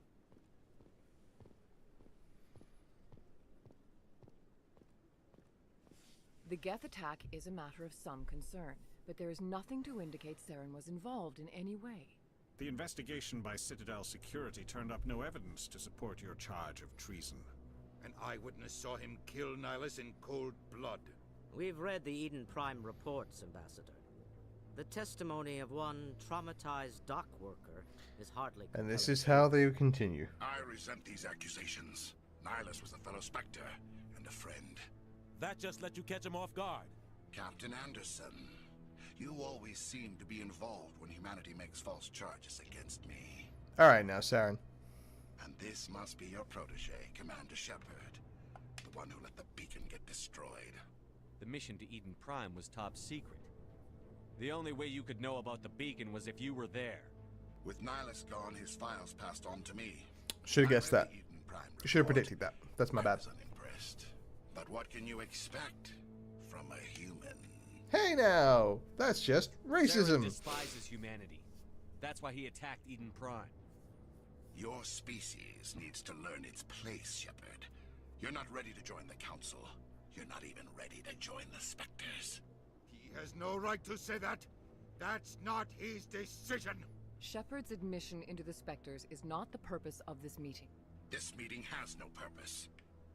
The Geth attack is a matter of some concern, but there is nothing to indicate Saren was involved in any way. The investigation by Citadel security turned up no evidence to support your charge of treason. An eyewitness saw him kill Nihilus in cold blood. We've read the Eden Prime reports, Ambassador. The testimony of one traumatized dock worker is hardly And this is how they continue. I resent these accusations. Nihilus was a fellow Spectre and a friend. That just let you catch him off guard. Captain Anderson, you always seem to be involved when humanity makes false charges against me. Alright now, Saren. And this must be your protege, Commander Shepard. The one who let the beacon get destroyed. The mission to Eden Prime was top secret. The only way you could know about the beacon was if you were there. With Nihilus gone, his files passed on to me. Should have guessed that. Should have predicted that. That's my bad. Unimpressed. But what can you expect from a human? Hey now! That's just racism. Saren despises humanity. That's why he attacked Eden Prime. Your species needs to learn its place, Shepard. You're not ready to join the Council. You're not even ready to join the Spectres. He has no right to say that. That's not his decision. Shepard's admission into the Spectres is not the purpose of this meeting. This meeting has no purpose.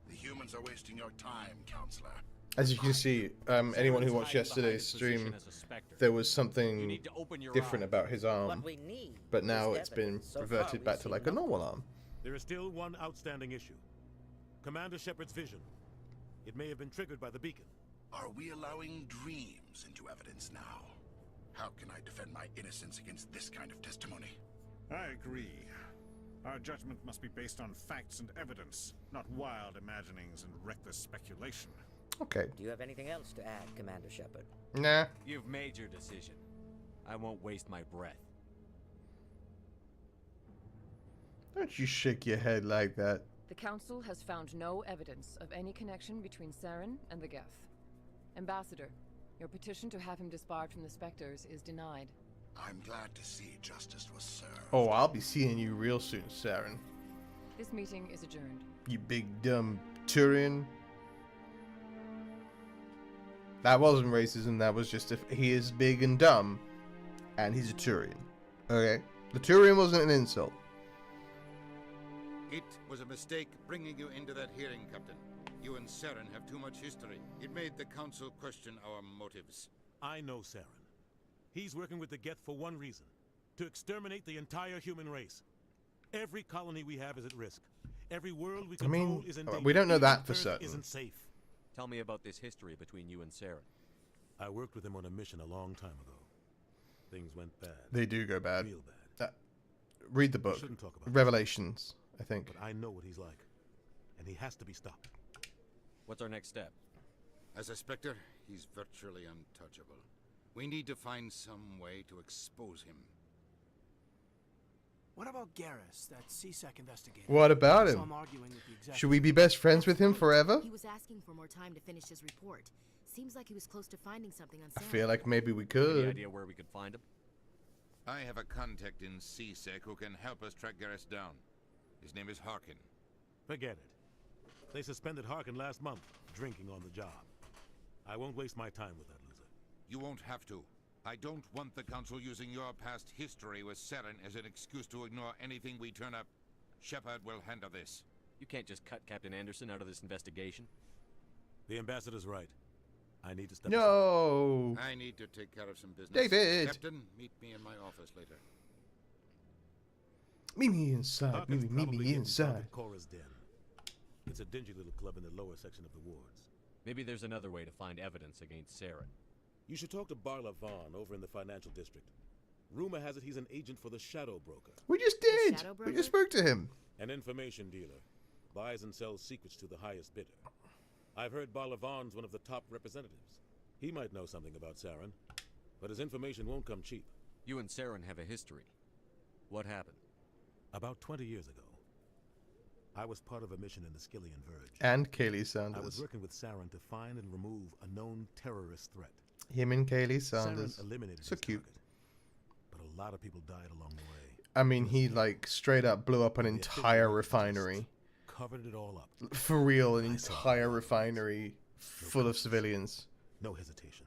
The humans are wasting your time, Counselor. As you can see, anyone who watched yesterday's stream, there was something different about his arm, but now it's been reverted back to like a normal arm. There is still one outstanding issue. Commander Shepard's vision. It may have been triggered by the beacon. Are we allowing dreams into evidence now? How can I defend my innocence against this kind of testimony? I agree. Our judgment must be based on facts and evidence, not wild imaginings and reckless speculation. Okay. Do you have anything else to add, Commander Shepard? Nah. You've made your decision. I won't waste my breath. Don't you shake your head like that. The Council has found no evidence of any connection between Saren and the Geth. Ambassador, your petition to have him disbarred from the Spectres is denied. I'm glad to see justice was served. Oh, I'll be seeing you real soon, Saren. This meeting is adjourned. You big dumb Turian. That wasn't racism, that was just if he is big and dumb, and he's a Turian. Okay? The Turian wasn't an insult. It was a mistake bringing you into that hearing, Captain. You and Saren have too much history. It made the Council question our motives. I know Saren. He's working with the Geth for one reason. To exterminate the entire human race. Every colony we have is at risk. Every world we control is in danger. We don't know that for Earth certain. Isn't safe. Tell me about this history between you and Saren. I worked with him on a mission a long time ago. Things went bad. They do go bad. Real bad. Read the book. Shouldn't talk about Revelations, I think. But I know what he's like. And he has to be stopped. What's our next step? As a Spectre, he's virtually untouchable. We need to find some way to expose him. What about Garrus, that CSEC investigator? What about So him? I'm arguing with the executive. Should we be best friends with him forever? He was asking for more time to finish his report. Seems like he was close to finding something on I Saren. feel like maybe we Any could. idea where we could find him? I have a contact in CSEC who can help us track Garrus down. His name is Harkin. Forget it. They suspended Harkin last month, drinking on the job. I won't waste my time with that loser. You won't have to. I don't want the Council using your past history with Saren as an excuse to ignore anything we turn up. Shepard will handle this. You can't just cut Captain Anderson out of this investigation. The ambassador's right. I need to step No. I need to take care of some business. David. Captain, meet me in my office later. Meet me inside. Harkin's Meet me probably in inside. Private Cora's den. It's a dingy little club in the lower section of the wards. Maybe there's another way to find evidence against Saren. You should talk to Barla Vaughn over in the financial district. Rumor has it he's an agent for the Shadow Broker. We just did. We just spoke to him. An information dealer. Buys and sells secrets to the highest bidder. I've heard Barla Vaughn's one of the top representatives. He might know something about Saren, but his information won't come cheap. You and Saren have a history. What happened? About 20 years ago, I was part of a mission in the Skillian Verge. And Kaylee I was Sanders. working with Saren to find and remove a known terrorist threat. Him and Kaylee Sanders. Saren eliminated So his cute. target, but a lot of people died along the way. I mean, he like straight up blew up an entire refinery. Covered it all up. For real, an entire refinery full of civilians. No hesitation.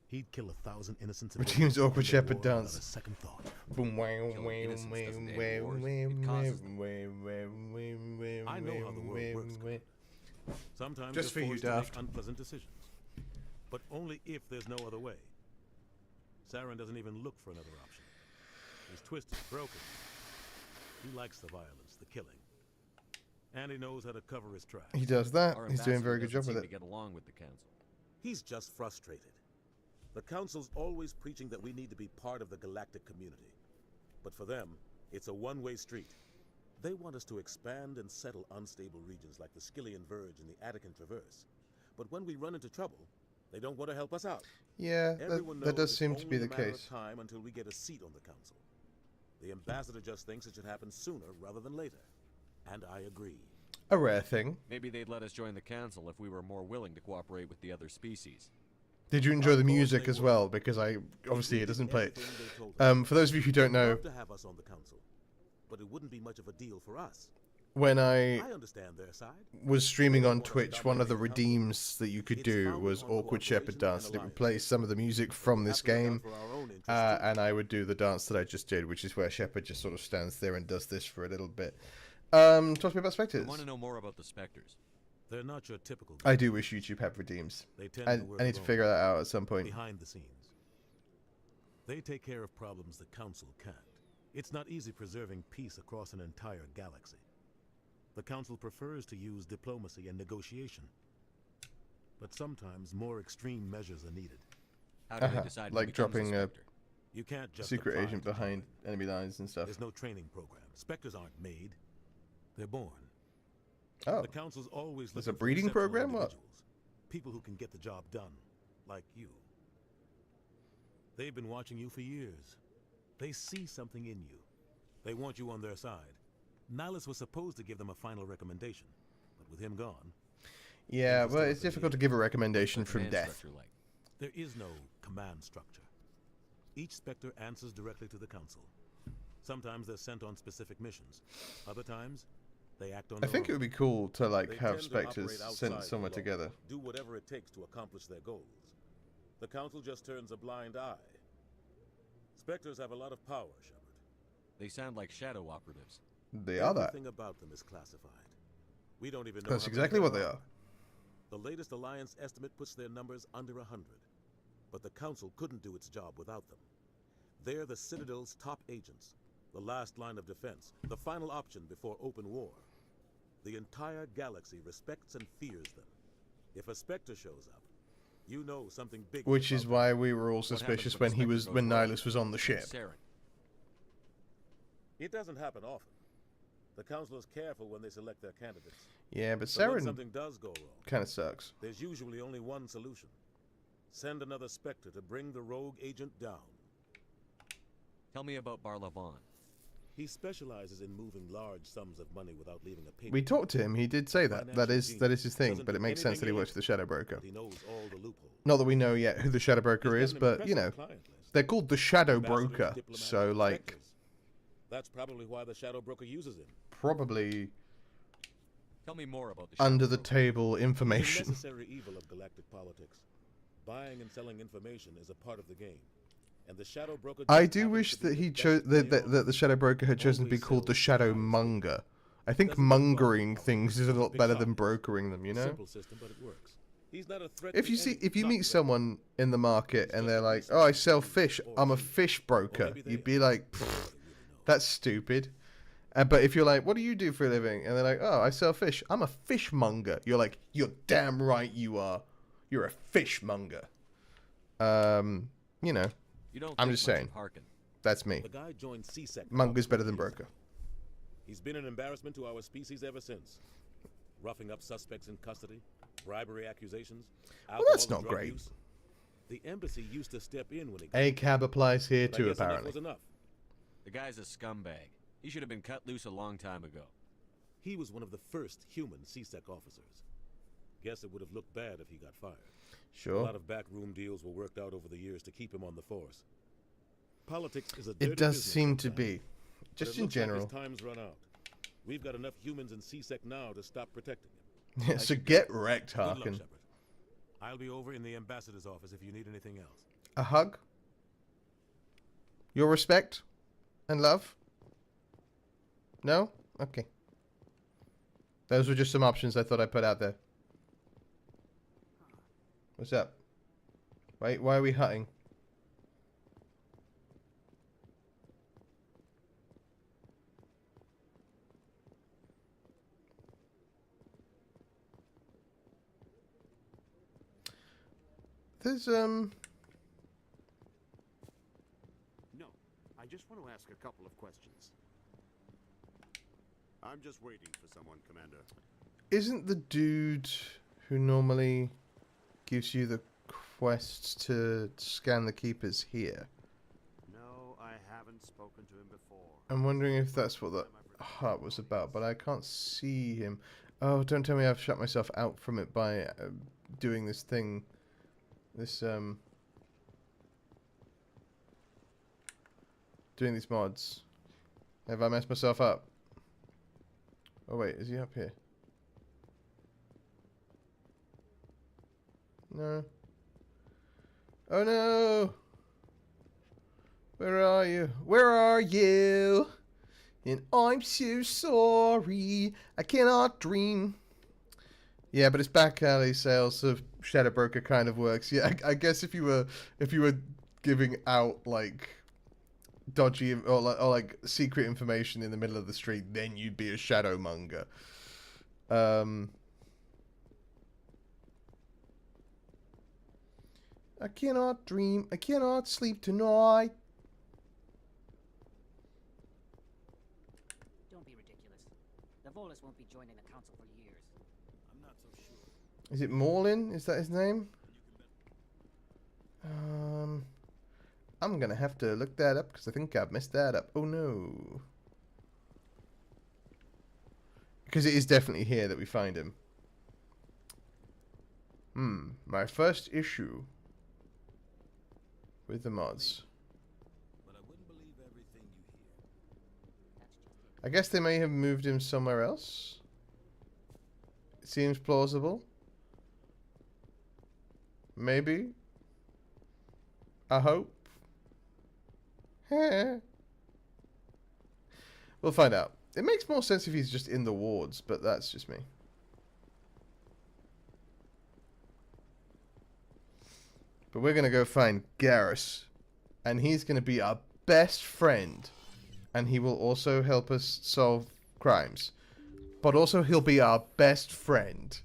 He'd kill 1,000 innocent Which civilians. team's awkward and shepherd war without dance. a second thought. Boom, wham, Killing wham, innocents wham, doesn't end wham, wars. wham, It causes them. wham, wham, wham, wham, I know how the wham, world works. wham. Sometimes Just you're for you, forced to make Daft. unpleasant decisions, but only if there's no other way. Saren doesn't even look for another option. He's twisted, broken. He likes the violence, the killing, and he knows how to cover his tracks. He does that. Our He's doing a very ambassador good job doesn't with seem it. to get along with the council. He's just frustrated. The Council's always preaching that we need to be part of the galactic community. But for them, it's a one-way street. They want us to expand and settle unstable regions like the Skillian Verge and the Attican Traverse. But when we run into trouble, they don't want to help us out. Yeah, Everyone that knows does it's seem to be only the a matter case. of time until we get a seat on the Council. The ambassador just thinks it should happen sooner rather than later. And I agree. A rare thing. Maybe they'd let us join the council if we were more willing to cooperate with the other species. Did you enjoy the music as well? Because obviously it doesn't play. For those of you who don't know, Love to have us on the Council, but it wouldn't be much of a deal for us. when I I understand their side. was streaming on Twitch, one of the redeems that you could do was Awkward Shepherd Dance, and it would play some of the music from this game, and I would do the dance that I just did, which is where Shepherd just sort of stands there and does this for a little bit. Talk to me about I Spectres. want to know more about the Spectres. They're not your typical. I do wish YouTube had redeems. They tend I to work need to alone, figure that out at some point. behind the scenes. They take care of problems the Council can't. It's not easy preserving peace across an entire galaxy. The Council prefers to use diplomacy and negotiation. But sometimes more extreme measures are needed. How do they decide who like becomes a dropping a Spectre? You can't just secret apply agent to behind join. enemy lines and stuff. There's no training program. Spectres aren't made. They're born. Oh. The council's always There's looking a breeding for exceptional program? What? individuals. People who can get the job done, like you. They've been watching you for years. They see something in you. They want you on their side. Nihilus was supposed to give them a final recommendation, but with him gone... Yeah, well, it's difficult to give a recommendation from death. Like? There is no command structure. Each Spectre answers directly to the Council. Sometimes they're sent on specific missions. Other times, they act on I their think own. it would be cool to, like, They have tend to Spectres operate sent outside somewhere the law, together. do whatever it takes to accomplish their goals. The Council just turns a blind eye. Spectres have a lot of power, Shepard. They sound like shadow operatives. They are that. Everything about them is classified. We don't even know That's how exactly many what they are. The latest Alliance estimate puts their numbers under 100. But the Council couldn't do its job without them. They're the Citadel's top agents, the last line of defense, the final option before open war. The entire galaxy respects and fears them. If a Spectre shows up, you know something big. Which is why we were all suspicious when Nihilus was on the ship. It doesn't happen often. The Council is careful when they select their candidates. Yeah, but So when Saren something does go wrong, kind of sucks. there's usually only one solution. Send another Spectre to bring the rogue agent down. Tell me about Barlavon. He specializes in moving large sums of money without leaving a paper. We talked to him. He did say that. That is his thing. Doesn't But it do makes sense that he anything works for the Shadow Broker. He knows all the loopholes. Not that we know yet who the Shadow Broker is, but you know, they're called the Shadow Ambassadors, Broker. diplomats, So like, Spectres. That's probably why the Shadow Broker uses him. probably Tell me more about the under the table The information. necessary evil of galactic politics. Buying and selling information is a part of the game. And the Shadow Broker I just do happens wish to be that the he best chose player that the Shadow Broker had chosen to be called the Shadow Monger. I think mongering things is a lot better than brokering them. You know. Simple system, but it works. He's not a threat If to you see, anyone. if you Not meet someone in the market and they're like, "Oh, I sell fish. I'm a fish broker," you'd be like, "Pfft, "That's stupid." But if you're like, "What do you do for a living?" and they're like, "Oh, I sell fish. I'm a fishmonger," you're like, "You're damn right you are. You're a fishmonger." You know, You don't I'm think just much saying. of Harkin. That's me. The guy joined CSEC. Monger's better than broker. He's been an embarrassment to our species ever since. Roughing up suspects in custody, bribery accusations. Well, that's alcohol and not drug great. use. The embassy used to step in when he. ACAB applies here But I too, guess enough apparently. was enough. The guy's a scumbag. He should have been cut loose a long time ago. He was one of the first human CSEC officers. Guess it would have looked bad if he got fired. Sure. A lot of backroom deals were worked out over the years to keep him on the force. Politics is a dirty It does business seem to sometimes, be, but just it in looks like general. his time's run out. We've got enough humans in CSEC now to stop protecting him. Yeah, so get wrecked, Good luck, Harkin. Shepard. I'll be over in the ambassador's office if you need anything else. A hug? Your respect and love? No? Okay. Those were just some options I thought I'd put out there. What's up? Wait, why are we hutting? There's, No, I just want to ask a couple of questions. I'm just waiting for someone, Commander. Isn't the dude who normally gives you the quests to scan the keepers here? No, I haven't spoken to him before. I'm wondering if that's what the hut was about, but I can't see him. Oh, don't tell me I've shut myself out from it by doing this thing. This, doing these mods. Have I messed myself up? Oh wait, is he up here? No. Oh no! Where are you? Where are you? And I'm so sorry, I cannot dream. Yeah, but it's back alley sales, so Shadow Broker kind of works. Yeah, I guess if you were giving out like dodgy or like secret information in the middle of the street, then you'd be a shadow monger. I cannot dream, I cannot sleep tonight. Volus won't be joining the council for years. I'm not so sure. Is it Morlin? Is that his name? I'm gonna have to look that up because I think I've messed that up. Oh no. Because it is definitely here that we find him. My first issue with the mods. But I wouldn't believe everything you hear. I guess they may have moved him somewhere else. It seems plausible. Maybe. I hope. We'll find out. It makes more sense if he's just in the wards, but that's just me. But we're going to go find Garrus. And he's going to be our best friend. And he will also help us solve crimes. But also he'll be our best friend.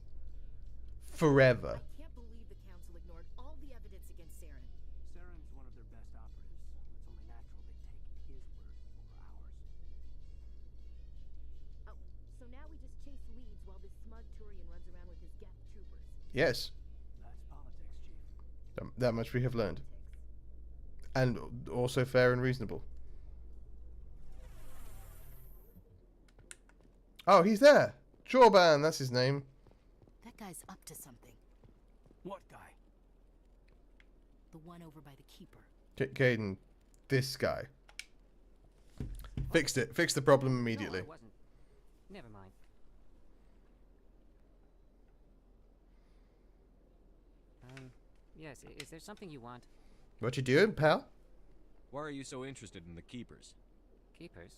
Forever. I can't believe the council ignored all the evidence against Saren. Saren's one of their best operatives. It's only natural they take his word over ours. Oh, so now we just chase leads while this smug Turian runs around with his Geth troopers. Yes. That's politics, Chief. That much we have learned. And also fair and reasonable. Oh, he's there. Jorban, that's his name. That guy's up to something. What guy? The one over by the keeper. Caden, this guy. Fixed it. Fixed the problem immediately. No, it wasn't. Never mind. Yes, is there something you want? What you doing, pal? Why are you so interested in the Keepers? Keepers?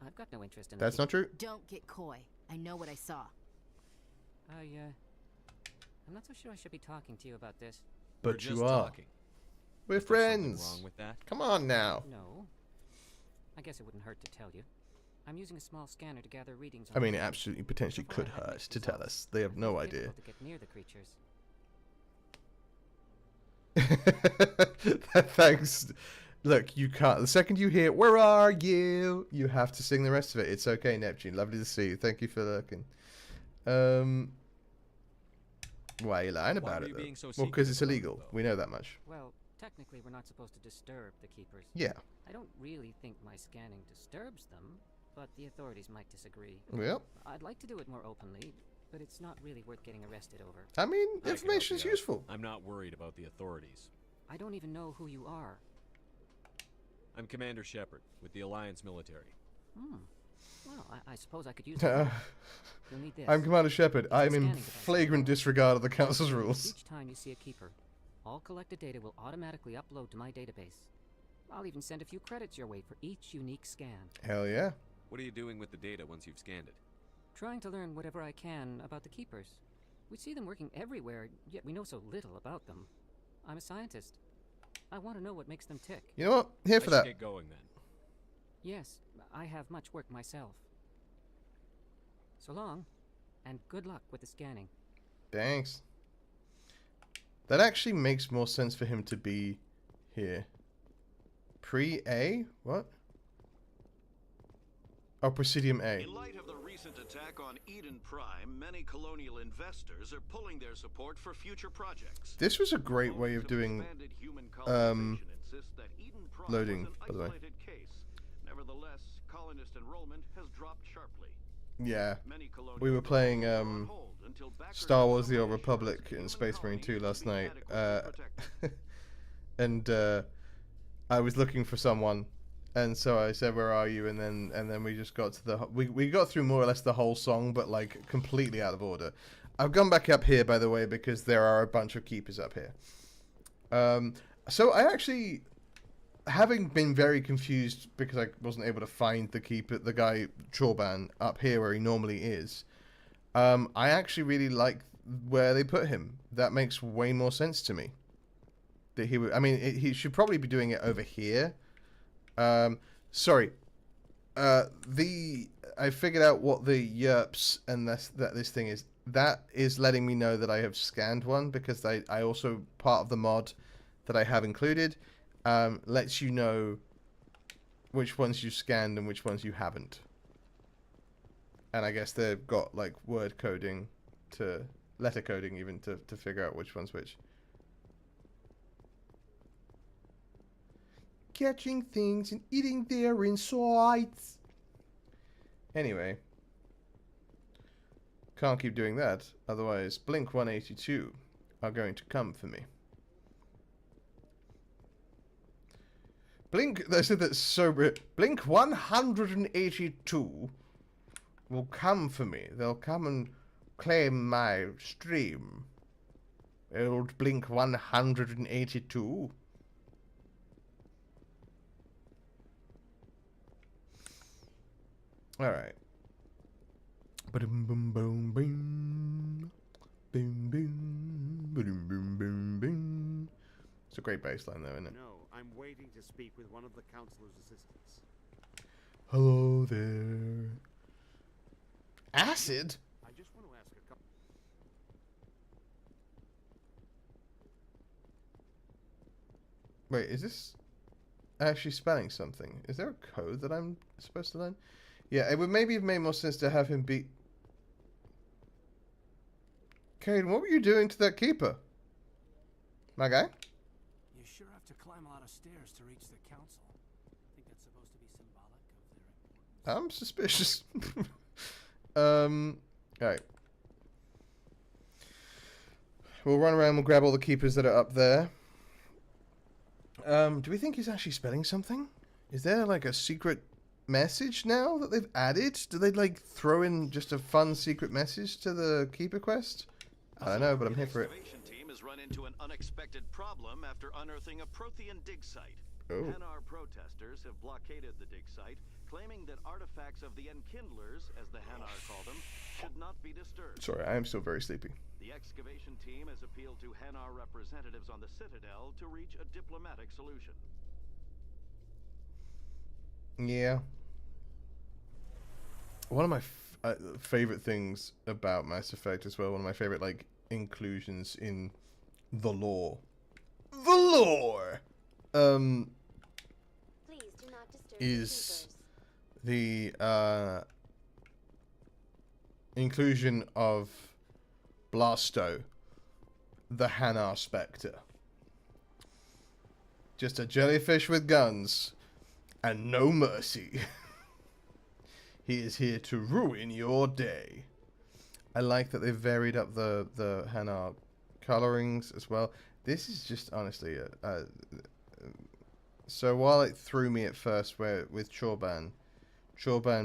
I've got no interest in That's not true. Don't get coy. I know what I saw. I'm not so sure I should be talking to you about this. But you are. We're friends. Wrong with that? Come on now. No. I guess it wouldn't hurt to tell you. I'm using a small scanner to gather readings. I mean, it absolutely potentially could hurt to tell us. They have no idea. To get near the creatures. Thanks. Look, you can't. The second you hear, "Where are you?" you have to sing the rest of it. It's okay, Neptune. Lovely to see you. Thank you for looking. Why are you lying about it, though? So well, because it's illegal. We know that much. Well, technically, we're not supposed to disturb the Keepers. Yeah. I don't really think my scanning disturbs them, but the authorities might disagree. Yep. I'd like to do it more openly, but it's not really worth getting arrested over. I mean, information is useful. I'm not worried about the authorities. I don't even know who you are. I'm Commander Shepard with the Alliance military. Well, I suppose I could use it. You'll need this. I'm Commander Shepard. It's I'm a in scanning device. flagrant disregard of the Council's rules. Each time you see a Keeper, all collected data will automatically upload to my database. I'll even send a few credits your way for each unique scan. Hell yeah. What are you doing with the data once you've scanned it? Trying to learn whatever I can about the Keepers. We see them working everywhere, yet we know so little about them. I'm a scientist. I want to know what makes them tick. You know what? Here for that. Get going then. Yes, I have much work myself. So long, and good luck with the scanning. Thanks. That actually makes more sense for him to be here. Pre-A? What? Oh, Presidium A. In light of the recent attack on Eden Prime, many colonial investors are pulling their support for future projects. This was a great way of doing loading, by the way. Nevertheless, colonist enrollment has dropped sharply. Yeah. We were playing Star Wars The Old Republic in Space Marine 2 last night. And I was looking for someone. And so I said, "Where are you?" And then we just got to the we got through more or less the whole song, but like completely out of order. I've gone back up here, by the way, because there are a bunch of keepers up here. So I actually, having been very confused because I wasn't able to find the guy Chorban up here where he normally is. I actually really like where they put him. That makes way more sense to me. That he would. I mean, he should probably be doing it over here. Sorry. I figured out what the yerps and this thing is. That is letting me know that I have scanned one because I also, part of the mod that I have included, lets you know which ones you scanned and which ones you haven't. And I guess they've got like word coding to letter coding even to figure out which one's which. Catching things and eating their insides. Anyway. Can't keep doing that, otherwise Blink 182 are going to come for me. They said that's so Blink 182 will come for me. They'll come and claim my stream. Old Blink 182. Alright. Boom boom boom boom. Boom boom. Boom boom boom boom. It's a great bass line though, isn't it? No, I'm waiting to speak with one of the councilor's assistants. Hello there. Acid? I just want to ask a couple. Wait, is this actually spelling something? Is there a code that I'm supposed to learn? Yeah, it would maybe have made more sense to have him beat... Caden, what were you doing to that keeper? My guy? You sure have to climb a lot of stairs to reach the council. I think that's supposed to be symbolic of their importance. I'm suspicious. Alright. We'll run around, we'll grab all the keepers that are up there. Do we think he's actually spelling something? Is there like a secret message now that they've added? Do they like throw in just a fun secret message to the keeper quest? I don't know, but I'm here for it. The excavation team has run into an unexpected problem after unearthing a Prothean dig site. Oh. Hanar protesters have blockaded the dig site, claiming that artifacts of the Enkindlers, as the Hanar call them, should not be disturbed. Sorry, I am still very sleepy. The excavation team has appealed to Hanar representatives on the Citadel to reach a diplomatic solution. Yeah. One of my favorite things about Mass Effect as well, one of my favorite like inclusions in the lore. The lore! Please do not disturb Is the inclusion of Blasto, the Hanar Spectre. Just a jellyfish with guns and no mercy. He is here to ruin your day. I like that they've varied up the Hanar colorings as well. This is just honestly so while it threw me at first with Chorban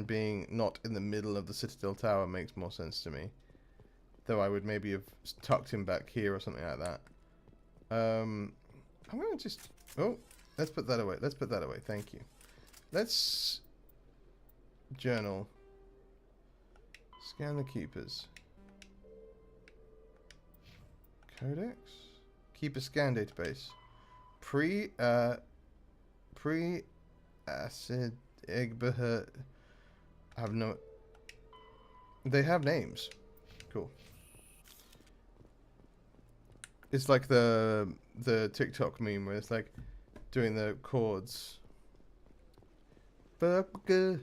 being not in the middle of the Citadel Tower makes more sense to me. Though I would maybe have tucked him back here or something like that. I'm going to just... Oh, let's put that away. Let's put that away. Thank you. Let's... Journal. Scan the keepers. Codex? Keeper scan database. Pre-acid Egbert. I have no... They have names. Cool. It's like the TikTok meme where it's like doing the chords. Burger.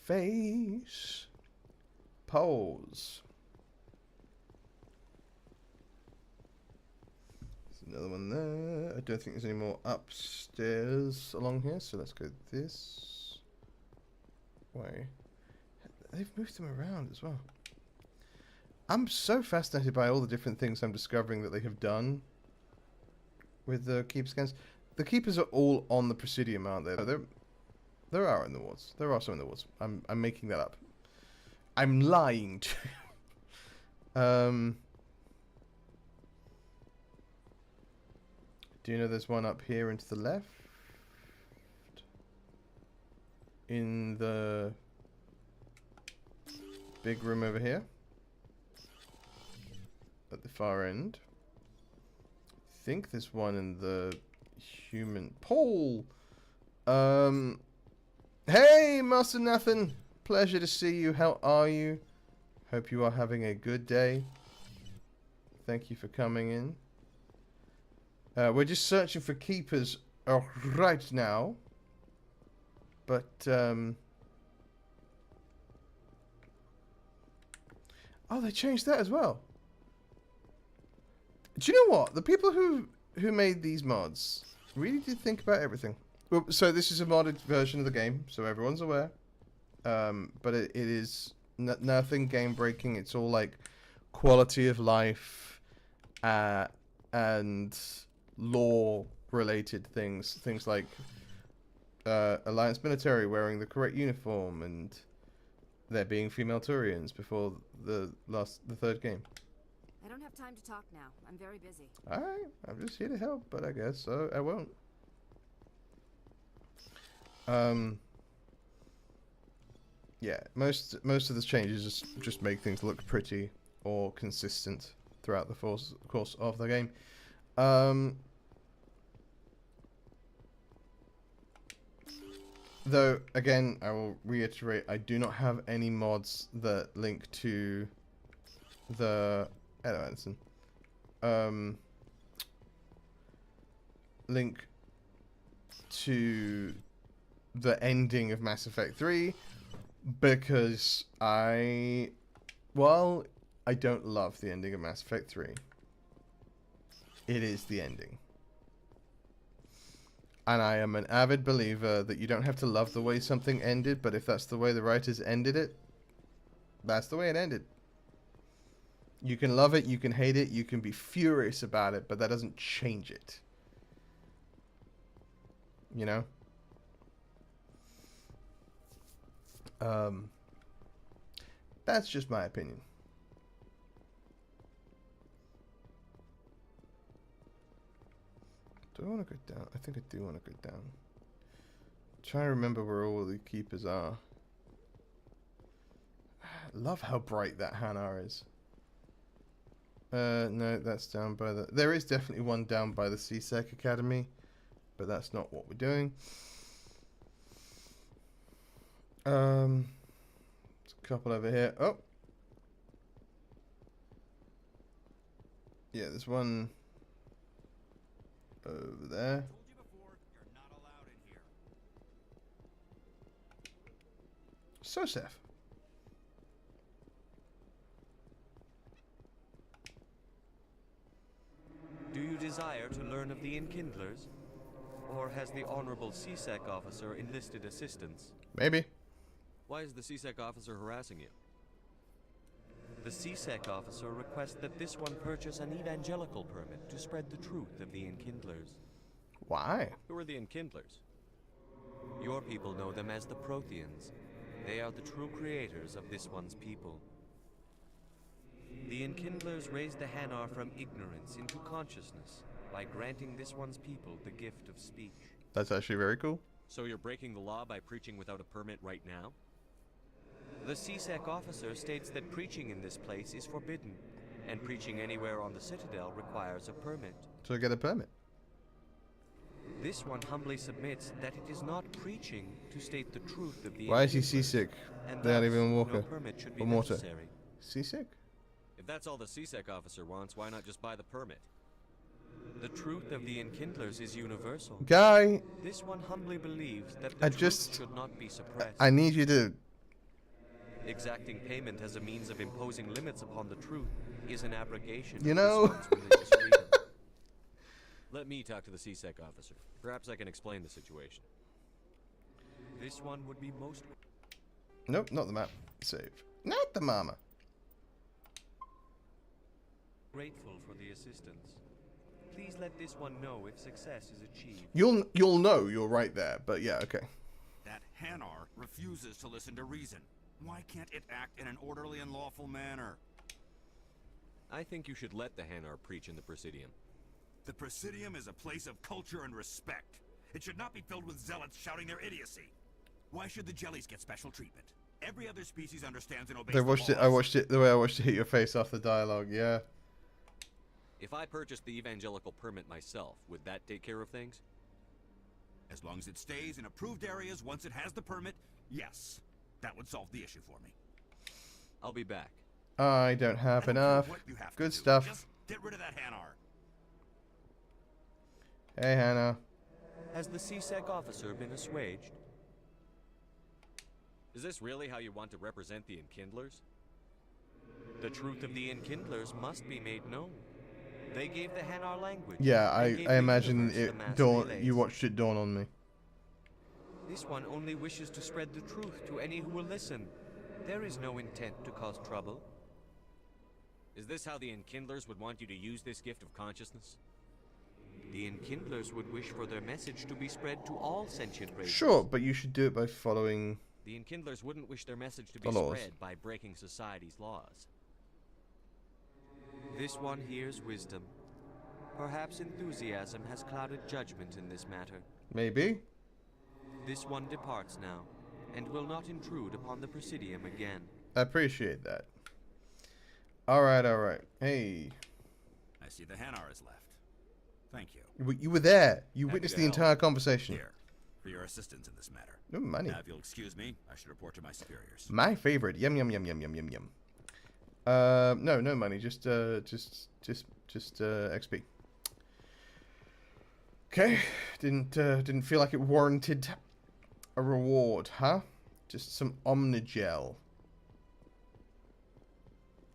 Face. Pose. There's another one there. I don't think there's any more upstairs along here, so let's go this way. They've moved them around as well. I'm so fascinated by all the different things I'm discovering that they have done with the keeper scans. The keepers are all on the Presidium, aren't they? There are in the wards. There are some in the wards. I'm making that up. I'm lying to you. Do you know there's one up here and to the left? In the big room over here. At the far end. I think there's one in the human... Paul! Hey, Master Nathan! Pleasure to see you. How are you? Hope you are having a good day. Thank you for coming in. We're just searching for keepers right now. But oh, they changed that as well. Do you know what? The people who made these mods really did think about everything. Well, so this is a modded version of the game, so everyone's aware. But it is nothing game breaking. It's all like quality of life and lore related things. Things like Alliance military wearing the correct uniform and there being female Turians before the third game. I don't have time to talk now. I'm very busy. Alright, I'm just here to help, but I guess I won't. Yeah, most of the changes just make things look pretty or consistent throughout the course of the game. Though, again, I will reiterate, I do not have any mods that link to the... Hello, Anderson. Link to the ending of Mass Effect 3, because while I don't love the ending of Mass Effect 3, it is the ending. And I am an avid believer that you don't have to love the way something ended, but if that's the way the writers ended it, that's the way it ended. You can love it, you can hate it, you can be furious about it, but that doesn't change it. You know? That's just my opinion. Do I want to go down? I think I do want to go down. I'm trying to remember where all the keepers are. I love how bright that Hanar is. No, that's down by the... There is definitely one down by the CSEC Academy, but that's not what we're doing. There's a couple over here. Oh! Yeah, there's one over there. So safe. Do you desire to learn of the Enkindlers? Or has the Honorable CSEC officer enlisted assistance? Maybe. Why is the CSEC officer harassing you? The CSEC officer requests that this one purchase an evangelical permit to spread the truth of the Enkindlers. Why? Who are the Enkindlers? Your people know them as the Protheans. They are the true creators of this one's people. The Enkindlers raised the Hanar from ignorance into consciousness by granting this one's people the gift of speech. That's actually very cool. So you're breaking the law by preaching without a permit right now? The CSEC officer states that preaching in this place is forbidden, and preaching anywhere on the Citadel requires a permit. So get a permit. This one humbly submits that it is not preaching to state the truth of the... Why is he seasick? They aren't even Walker. No permit should be water. necessary. Seasick? If that's all the CSEC officer wants, why not just buy the permit? The truth of the Enkindlers is universal. Guy! This one humbly believes that the truth should not be suppressed. I need you to... Exacting payment as a means of imposing limits upon the truth is an abrogation. You know? Let me talk to the CSEC officer. Perhaps I can explain the situation. This one would be most... Nope, not the map. Save. Not the mama. Grateful for the assistance. Please let this one know if success is achieved. You'll know you're right there, but yeah, okay. That Hanar refuses to listen to reason. Why can't it act in an orderly and lawful manner? I think you should let the Hanar preach in the Presidium. The Presidium is a place of culture and respect. It should not be filled with zealots shouting their idiocy. Why should the jellies get special treatment? Every other species understands and obeys the laws. I watched it the way I watched it hit your face off the dialogue, yeah. If I purchased the evangelical permit myself, would that take care of things? As long as it stays in approved areas once it has the permit, yes. That would solve the issue for me. I'll be back. I don't have enough. Good stuff. Just get rid of that Hanar. Hey, Hannah. Has the CSEC officer been assuaged? Is this really how you want to represent the Enkindlers? The truth of the Enkindlers must be made known. They gave the Hanar language. Yeah, and gave I the imagine universe the it mass dawn. relays. You watched it dawn on me. This one only wishes to spread the truth to any who will listen. There is no intent to cause trouble. Is this how the Enkindlers would want you to use this gift of consciousness? The Enkindlers would wish for their message to be spread to all sentient races. Sure, but you should do it by following. The Enkindlers wouldn't wish their message to be laws. spread by breaking society's laws. This one hears wisdom. Perhaps enthusiasm has clouded judgment in this matter. Maybe. This one departs now, and will not intrude upon the Presidium again. I appreciate that. Alright, alright. Hey. I see the Hanar is left. Thank you. You were there. You Happy witnessed to the help. entire conversation. Here, for your assistance in this matter. No money. Now, if you'll excuse me, I should report to my superiors. My favorite. Yum yum yum yum yum yum yum. No money. Just XP. Okay. Didn't feel like it warranted a reward, huh? Just some Omnigel.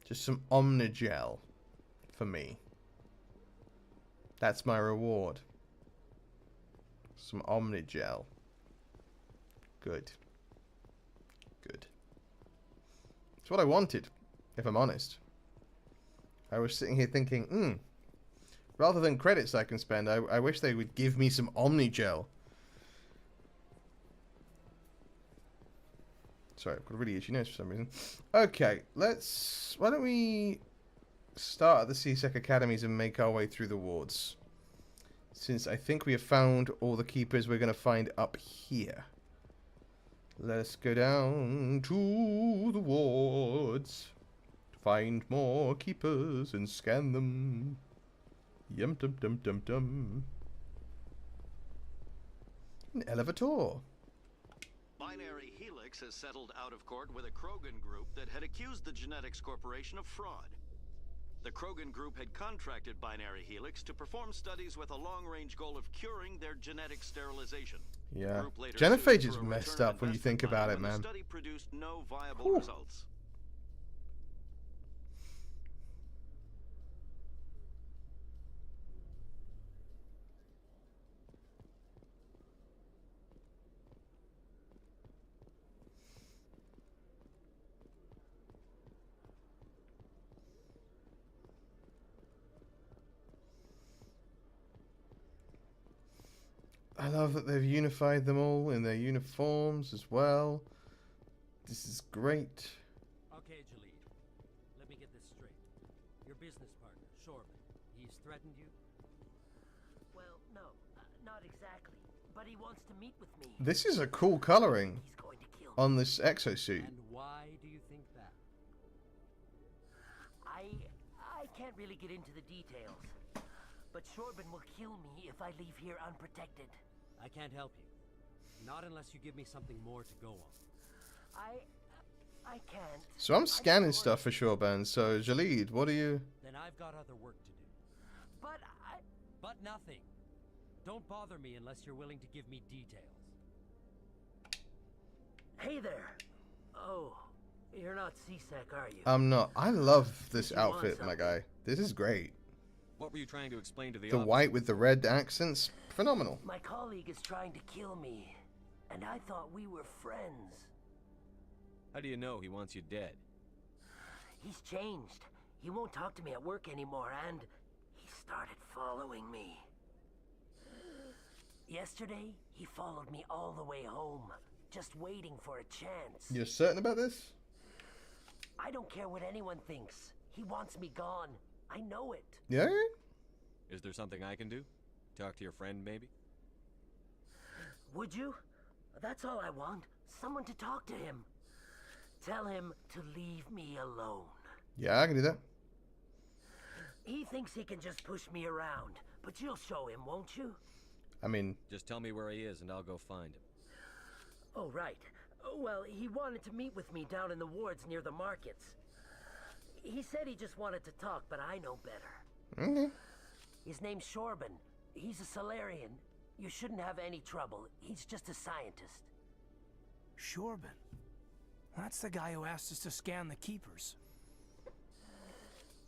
Just some Omnigel for me. That's my reward. Some Omnigel. Good. Good. It's what I wanted, if I'm honest. I was sitting here thinking, rather than credits I can spend, I wish they would give me some Omnigel. Sorry, I've got a really itchy nose for some reason. Okay, why don't we start at the CSEC Academies and make our way through the wards. Since I think we have found all the keepers we're going to find up here. Let's go down to the wards. Find more keepers and scan them. Yum dum dum dum dum. An elevator. Binary Helix has settled out of court with a Krogan group that had accused the Genetics Corporation of fraud. The Krogan group had contracted Binary Helix to perform studies with a long-range goal of curing their genetic sterilization. Yeah. Genophage is messed up when you think about it, man. The study produced no viable results. I love that they've unified them all in their uniforms as well. This is great. Okay, Jalid. Let me get this straight. Your business partner, Shorban, he's threatened you? Well, no, not exactly. But he wants to meet with me. This is a cool coloring He's going to kill me. on this exosuit. And why do you think that? I can't really get into the details. But Shorban will kill me if I leave here unprotected. I can't help you. Not unless you give me something more to go on. I can't. So I'm scanning stuff for Shorban. So Jalid, what are you? Then I've got other work to do. But But nothing. Don't bother me unless you're willing to give me details. Hey there. Oh, you're not CSEC, are you? I'm not. I love this You want outfit, my something? guy. This is great. What were you trying to explain to the The officer? white with the red accents, phenomenal. My colleague is trying to kill me, and I thought we were friends. How do you know he wants you dead? He's changed. He won't talk to me at work anymore, and he started following me. Yesterday, he followed me all the way home, just waiting for a chance. You're certain about this? I don't care what anyone thinks. He wants me gone. I know it. Yeah? Is there something I can do? Talk to your friend, maybe? Would you? That's all I want. Someone to talk to him. Tell him to leave me alone. Yeah, I can do that. He thinks he can just push me around, but you'll show him, won't you? I mean... Just tell me where he is and I'll go find him. Oh, right. Well, he wanted to meet with me down in the wards near the markets. He said he just wanted to talk, but I know better. Okay. His name's Shorban. He's a Solarian. You shouldn't have any trouble. He's just a scientist. Shorban? That's the guy who asked us to scan the keepers.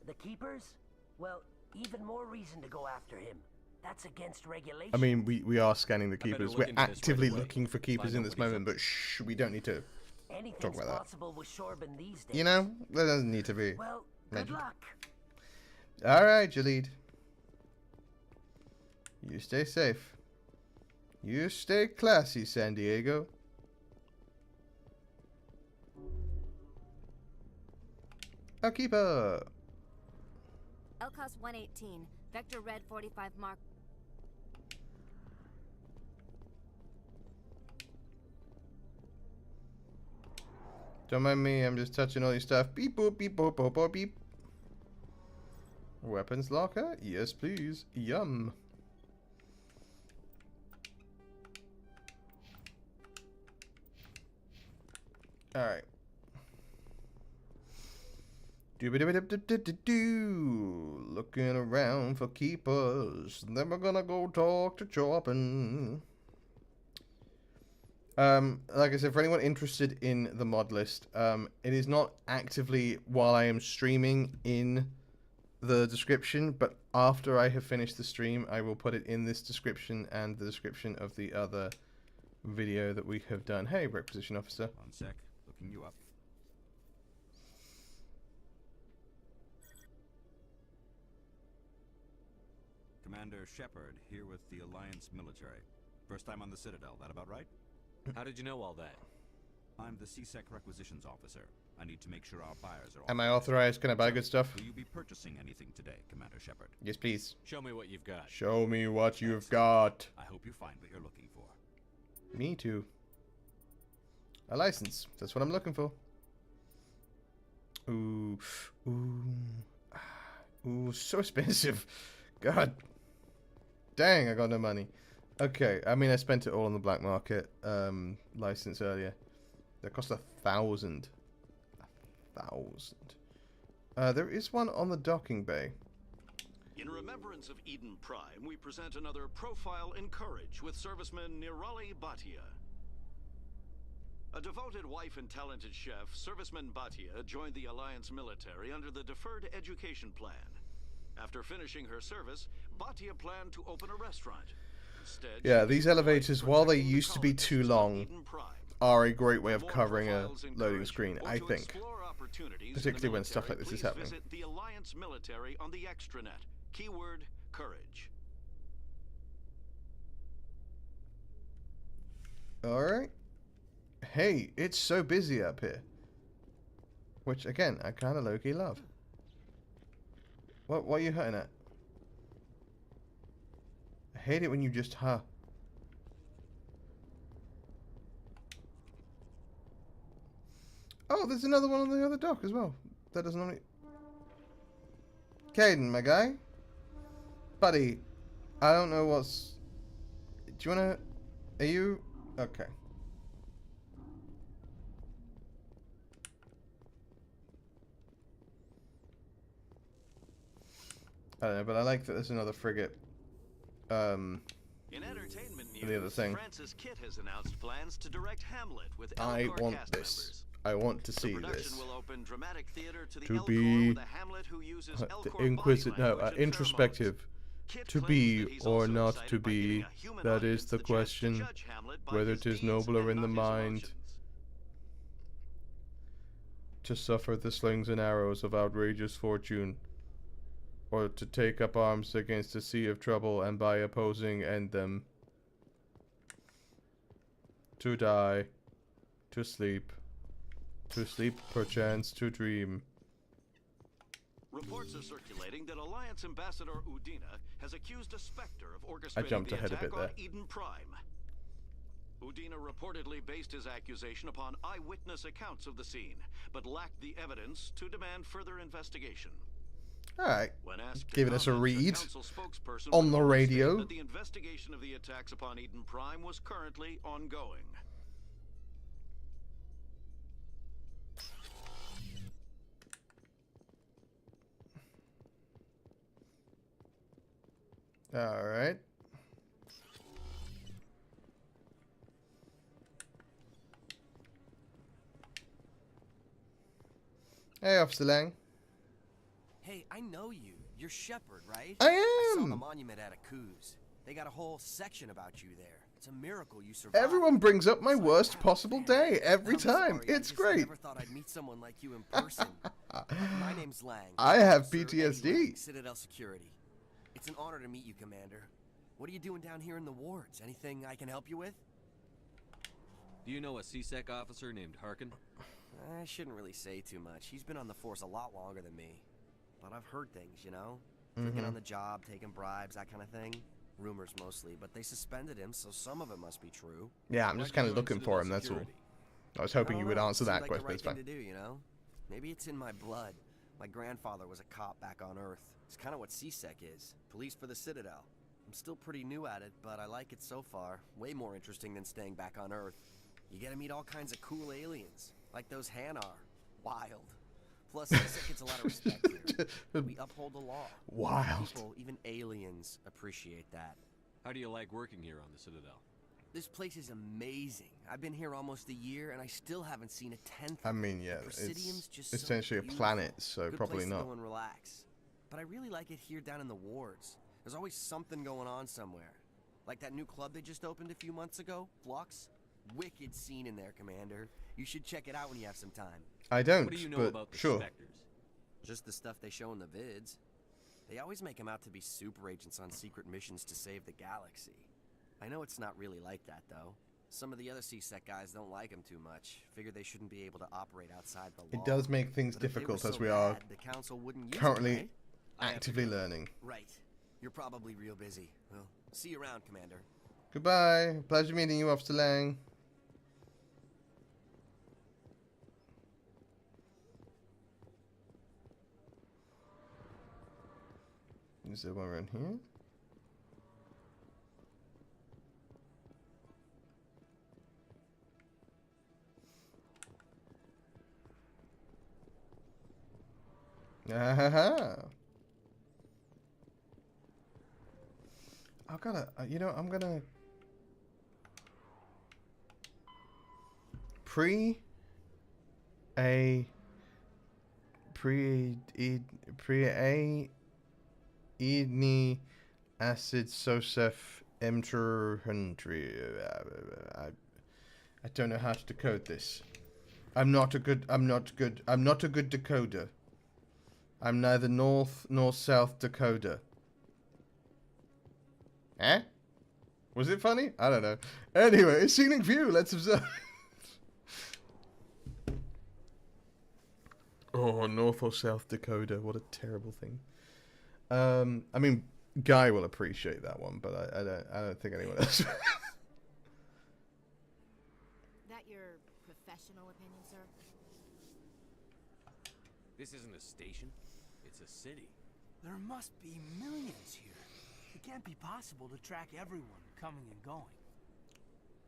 The keepers? Well, even more reason to go after him. That's against regulation. I mean, we are scanning the keepers. We're actively looking for keepers in this moment, but shh, we don't need to talk about that. Possible with Shorban these days. You know, that doesn't need to be. Well, mentioned. good luck. All right, Jalid. You stay safe. You stay classy, San Diego. A keeper. Elcos 118, Vector Red 45 Mark. Don't mind me, I'm just touching all your stuff. Beep boop, beep boop, boop, boop, beep. Weapons locker? Yes, please. Yum. Alright. Do-ba-da-ba-da-ba-da-ba-do. Looking around for keepers. Then we're gonna go talk to Chorpen. Like I said, for anyone interested in the mod list, it is not actively while I am streaming in the description, but after I have finished the stream, I will put it in this description and the description of the other video that we have done. Hey, Requisition Officer. One sec, looking you up. Commander Shepard, here with the Alliance military. First time on the Citadel, that about right? How did you know all that? I'm the CSEC requisitions officer. I need to make sure our buyers are Am I authorized? Can I buy good stuff? Will you be purchasing anything today, Commander Shepard? Yes, please. Show me what you've got. Show me what you've got. I hope you find what you're looking for. Me too. A license. That's what I'm looking for. Ooh. Ooh. Ooh, so expensive. God. Dang, I got no money. Okay, I mean, I spent it all on the black market license earlier. That cost 1,000. 1,000. There is one on the docking bay. In remembrance of Eden Prime, we present another profile in courage with serviceman Nirali Bhatia. A devoted wife and talented chef, serviceman Bhatia joined the Alliance military under the Deferred Education Plan. After finishing her service, Bhatia planned to open a restaurant. Instead, yeah, these elevators, while they used to be too long, are a great way of covering a loading screen, I think. Particularly when stuff like this is happening. Visit the Alliance military on the extranet. Keyword, courage. Alright. Hey, it's so busy up here. Which, again, I kind of low-key love. What are you hurting at? I hate it when you just, Oh, there's another one on the other dock as well. That doesn't only... Caden, my guy. Buddy, I don't know what's... Do you wanna... Are you... Okay. I don't know, but I like that there's another frigate. In entertainment news, the other thing. Francis Kitt has announced plans to direct Hamlet with I Elcor want cast this. members. I want to see The production this. will open dramatic theater to the To Elcor be with a Hamlet who uses the Elcor inquisitive, body no, language and introspective. Kit To claims be that he's or also not excited to by getting be, a human that audience is the the chance to question. judge Hamlet by Whether his it is deeds nobler in and the not his mind emotions. to suffer the slings and arrows of outrageous fortune, or to take up arms against a sea of trouble and by opposing end them. To die, to sleep perchance to dream. Reports are circulating that Alliance Ambassador Udina has accused a Spectre of I orchestrating jumped the ahead a attack bit on there. Eden Prime. Udina reportedly based his accusation upon eyewitness accounts of the scene, but lacked the evidence to demand further investigation. Alright, When asked to giving us a comment, read council spokesperson on went the on to state radio. that the investigation of the attacks upon Eden Prime was currently ongoing. Alright. Hey, Officer Lang. Hey, I know you. You're Shepard, right? I I saw am. the monument at Akuz. They got a whole section about you there. It's a miracle you survived. Everyone brings up my worst possible day every time. Sorry, It's I great. never thought I'd meet someone like you in person. My name's Lang. I have Sir Eddie PTSD. Lang, Citadel Security. It's an honor to meet you, Commander. What are you doing down here in the wards? Anything I can help you with? Do you know a CSEC officer named Harkin? I shouldn't really say too much. He's been on the force a lot longer than me. But I've heard things, you know? Tricking on the job, taking bribes, that kind of thing. Rumors mostly, but they suspended him, so some of it must be true. Yeah, I'm just kind of looking for him, that's all. I was hoping you would answer that Seemed like question, the but it's right fine. thing to do, you know? Maybe it's in my blood. My grandfather was a cop back on Earth. It's kind of what CSEC is. Police for the Citadel. I'm still pretty new at it, but I like it so far. Way more interesting than staying back on Earth. You get to meet all kinds of cool aliens, like those Hanar. Wild. Plus, CSEC gets a lot of respect here. We uphold the law. Wild. People, even aliens, appreciate that. How do you like working here on the Citadel? This place is amazing. I've been here almost a year, and I still haven't seen a tenth. I mean, yeah, Presidium's just it's so essentially a beautiful. planet, so Good probably place to not. go and relax. But I really like it here down in the wards. There's always something going on somewhere. Like that new club they just opened a few months ago, Flux. Wicked scene in there, Commander. You should check it out when you have some time. I don't, What do you know but about the sure. Spectres? Just the stuff they show in the vids. They always make them out to be super agents on secret missions to save the galaxy. I know it's not really like that, though. Some of the other CSEC guys don't like them too much. Figure they shouldn't be able to operate outside the law. It does make things But if they were difficult as so we are bad, the council wouldn't use currently them, right? actively learning. Right. You're probably real busy. Well, see you around, Commander. Goodbye. Pleasure meeting you, Officer Lang. Is there one around here? Ah-ha-ha. I've gotta, you know, I'm gonna Edni acid sosef I don't know how to decode this. I'm not a good decoder. I'm neither North nor South Dakota. Eh? Was it funny? I don't know. Anyway, scenic view. Let's observe. Oh, North or South Dakota. What a terrible thing. I mean, Guy will appreciate that one, but I don't think anyone else. That your professional opinion, sir? This isn't a station. It's a city. There must be millions here. It can't be possible to track everyone coming and going.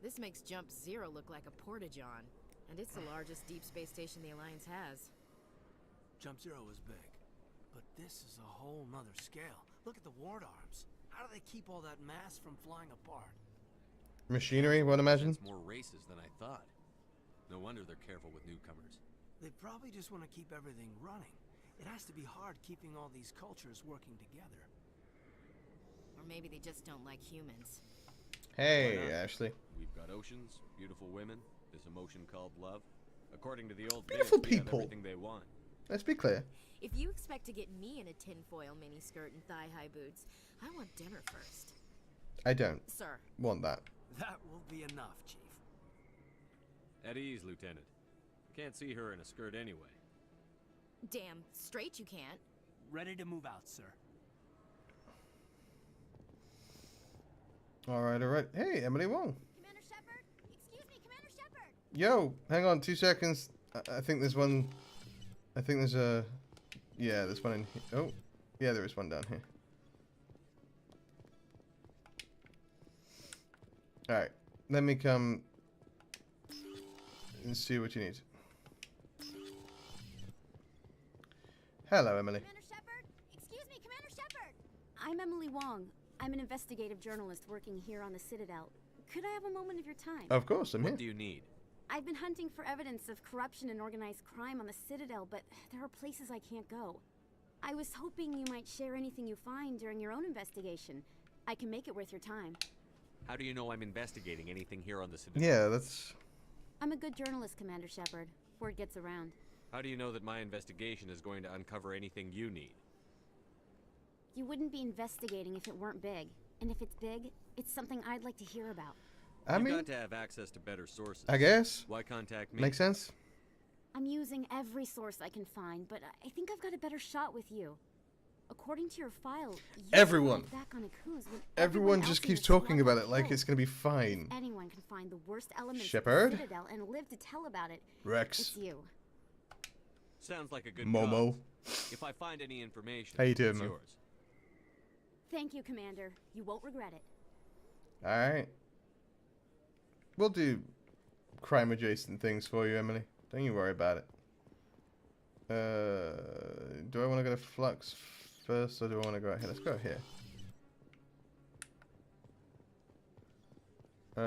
This makes Jump Zero look like a porta-john, and it's the largest deep space station the Alliance has. Jump Zero is big, but this is a whole nother scale. Look at the ward arms. How do they keep all that mass from flying apart? Machinery, one imagine? It's more races than I thought. No wonder they're careful with newcomers. They probably just want to keep everything running. It has to be hard keeping all these cultures working together. Or maybe they just don't like humans. Hey, Ashley. We've got oceans, beautiful women, this emotion called love. According to the old Beautiful days, we have people. everything they want. Let's be clear. If you expect to get me in a tinfoil miniskirt and thigh-high boots, I want dinner first. I don't Sir. want that. That will be enough, Chief. At ease, Lieutenant. Can't see her in a skirt anyway. Damn straight you can't. Ready to move out, sir. All right. Hey, Emily Wong. Commander Shepard? Excuse me, Commander Shepard! Yo, hang on 2 seconds. I think there's one. I think there's a. Yeah, there's one in here. Oh, yeah, there is one down here. All right, let me come and see what you need. Hello, Emily. Commander Shepard? Excuse me, Commander Shepard! I'm Emily Wong. I'm an investigative journalist working here on the Citadel. Could I have a moment of your time? Of course, I'm here. What do you need? I've been hunting for evidence of corruption and organized crime on the Citadel, but there are places I can't go. I was hoping you might share anything you find during your own investigation. I can make it worth your time. How do you know I'm investigating anything here on the Citadel? Yeah, that's... I'm a good journalist, Commander Shepard. Word gets around. How do you know that my investigation is going to uncover anything you need? You wouldn't be investigating if it weren't big. And if it's big, it's something I'd like to hear about. I mean, You've got to have access to better sources. I guess. Why contact me? Makes sense. I'm using every source I can find, but I think I've got a better shot with you. According to your file, everyone everyone just keeps talking about it like it's gonna be fine. If anyone can find the worst elements Shepard? of the Citadel and live to tell about it. Rex. It's you. Sounds like a good Momo. cause. If I find any information, How you doing, it's man? yours. Thank you, Commander. You won't regret it. Alright. We'll do crime adjacent things for you, Emily. Don't you worry about it. Do I want to go to Flux first, or do I want to go out here? Let's go here. I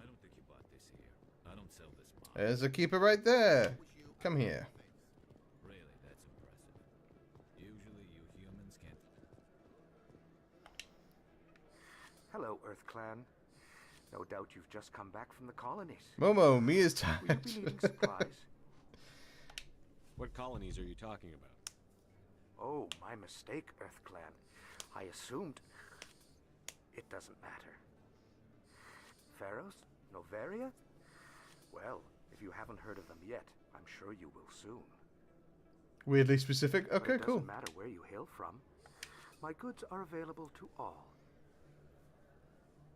don't think you bought this here. I don't sell this mod. There's a keeper right there. Come here. Really, that's impressive. Usually you humans can't. Hello, Earth Clan. No doubt you've just come back from the colonies. Momo, me is Will you be needing supplies? What colonies are you talking about? Oh, my mistake, Earth Clan. I assumed... It doesn't matter. Pharaohs? Novaria? Well, if you haven't heard of them yet, I'm sure you will soon. Weirdly specific? Okay, But it cool. doesn't matter where you hail from. My goods are available to all.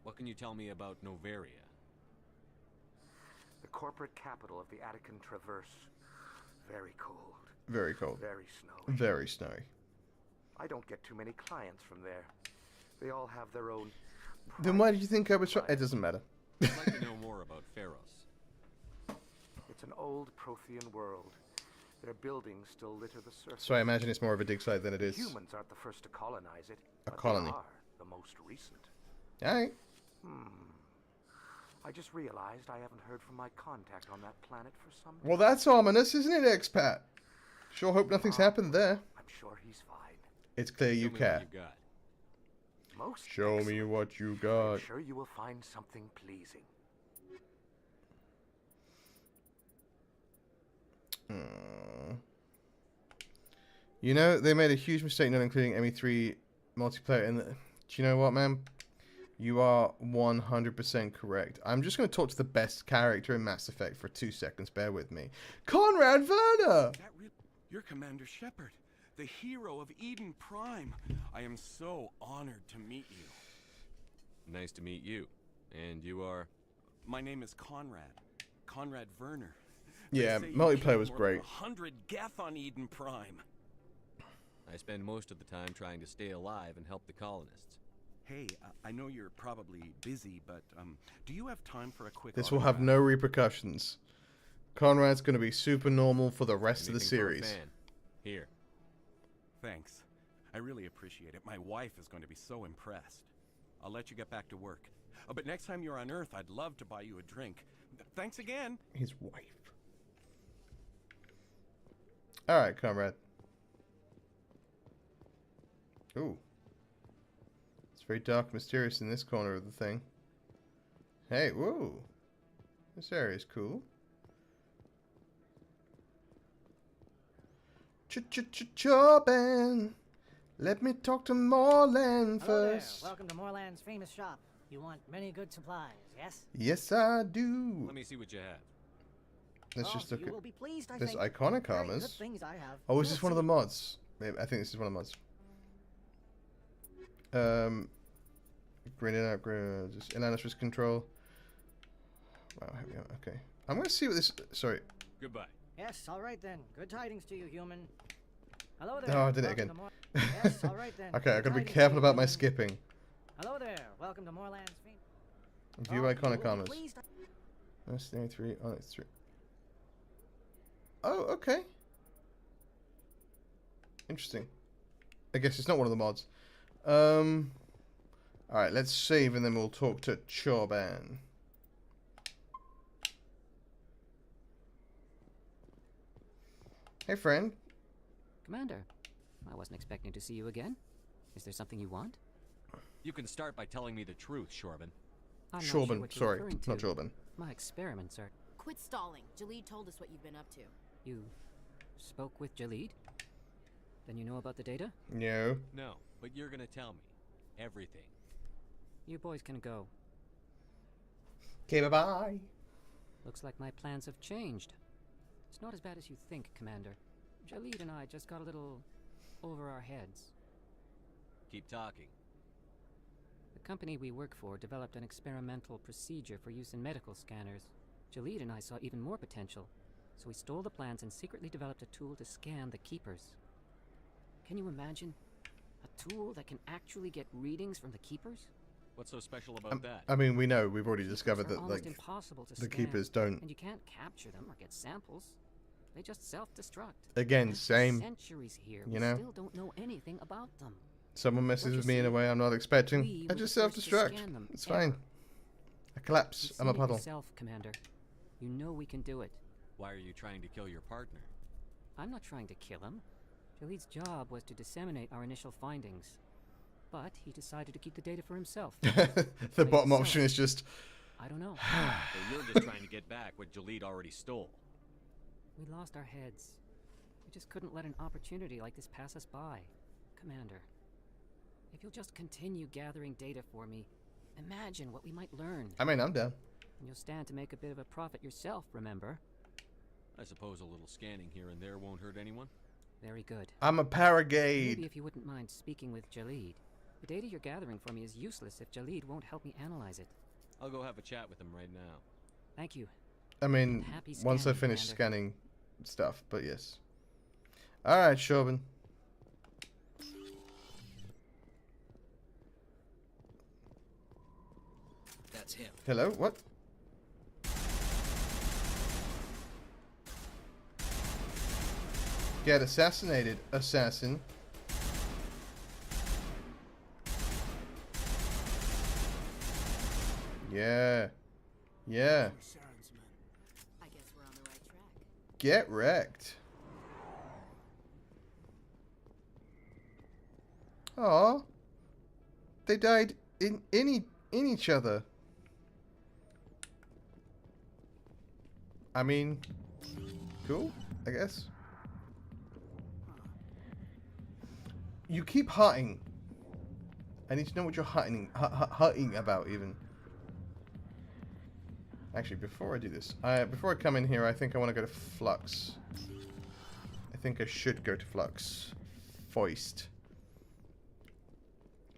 What can you tell me about Novaria? The corporate capital of the Attican Traverse. Very cold. Very cold. Very snowy. Very snowy. I don't get too many clients from there. They all have their own... Then why did you think I was trying? It doesn't matter. I'd like to know more about Pharos. It's an old Prothean world. Their buildings still litter the surface. So I imagine it's more of a dig site than it is Humans aren't the first to colonize it. a but colony. They are the most recent. Alright. I just realized I haven't heard from my contact on that planet for some time. Well, that's ominous, isn't it, expat? Sure hope nothing's happened there. I'm sure he's fine. It's clear you care. Most Show me what you got. I'm sure you will find something pleasing. You know, they made a huge mistake not including ME3 multiplayer in the... Do you know what, man? You are 100% correct. I'm just going to talk to the best character in Mass Effect for 2 seconds. Bear with me. Conrad Werner! You're Commander Shepard, the hero of Eden Prime. I am so honored to meet you. Nice to meet you. And you are? My name is Conrad. Conrad Werner. Yeah, They say you multiplayer killed was more great. than 100 Geth on Eden Prime. I spend most of the time trying to stay alive and help the colonists. Hey, I know you're probably busy, but do you have time for a quick This will have no repercussions. Conrad's going to be super normal for the rest of the Anything for a series. fan. Here. Thanks. I really appreciate it. My wife is going to be so impressed. I'll let you get back to work. But next time you're on Earth, I'd love to buy you a drink. Thanks again. His wife. Alright, Conrad. Ooh. It's very dark and mysterious in this corner of the thing. Hey, whoa. This area is cool. Chorban. Let me talk to Morland first. There. Welcome to Morland's famous shop. You want many good supplies, yes? Yes, I do. Let me see what you have. Let's just look you at will be pleased, I this think. iconic Very armors. good things I have. Oh, is You'll this one of the see. mods? Maybe, I think this is one of the mods. Graded upgrade, just analysis control. Wow, here we go. Okay, I'm gonna see what this. Sorry. Goodbye. Yes, all right then. Good tidings to you, human. Hello there. Oh, I did it Welcome again. to Yes, all right then. Okay, I Good gotta be tidings to careful you, about my human. skipping. Hello there. Welcome to Morland's famous. View Oh, you iconic will be armors. pleased, That's 3. Oh, it's 3. Oh, okay. Interesting. I guess it's not one of the mods. Alright, let's save and then we'll talk to Chorban. Hey, friend. Commander, I wasn't expecting to see you again. Is there something you want? You can start by telling me the truth, Shorban. I'm not sure Shorban, what you're sorry, referring to. not Shorban. My experiments are... Quit stalling. Jalid told us what you've been up to. You spoke with Jalid? Then you know about the data? No. No, but you're gonna tell me. Everything. You boys can go. Okay, bye-bye. Looks like my plans have changed. It's not as bad as you think, Commander. Jalid and I just got a little over our heads. Keep talking. The company we work for developed an experimental procedure for use in medical scanners. Jalid and I saw even more potential, so we stole the plans and secretly developed a tool to scan the Keepers. Can you imagine? A tool that can actually get readings from the Keepers? What's so special about that? I mean, we know, we've already discovered They're that, almost like, impossible to the scan, Keepers don't... and you can't capture them or get samples. They just self-destruct. Again, After same, centuries here, you we know? still don't know anything about them. Someone messes with me in a way I'm not expecting. I just self-destruct. It's fine. I collapse. I'm a puddle. Yourself, Commander. You know we can do it. Why are you trying to kill your partner? I'm not trying to kill him.Jalid's job was to disseminate our initial findings. But he decided to keep the data for himself. The bottom option is just... I don't know. So you're just trying to get back what Jalid already stole. We lost our heads. We just couldn't let an opportunity like this pass us by. Commander, if you'll just continue gathering data for me, imagine what we might learn. I mean, I'm down. And you'll stand to make a bit of a profit yourself, remember? I suppose a little scanning here and there won't hurt anyone? Very good. I'm a paragade. Maybe if you wouldn't mind speaking with Jalid. The data you're gathering for me is useless if Jalid won't help me analyze it. I'll go have a chat with him right now. Thank you. I mean, once I finish scanning stuff, but yes. Alright, Shorban. That's him. Hello? What? Get assassinated, assassin. Yeah. Yeah. I guess we're on the right track. Get wrecked. Aw. They died in each other. I mean, cool, I guess. You keep hurting. I need to know what you're hurting about, even. Actually, before I do this, before I come in here, I think I want to go to Flux. I think I should go to Flux. Foist.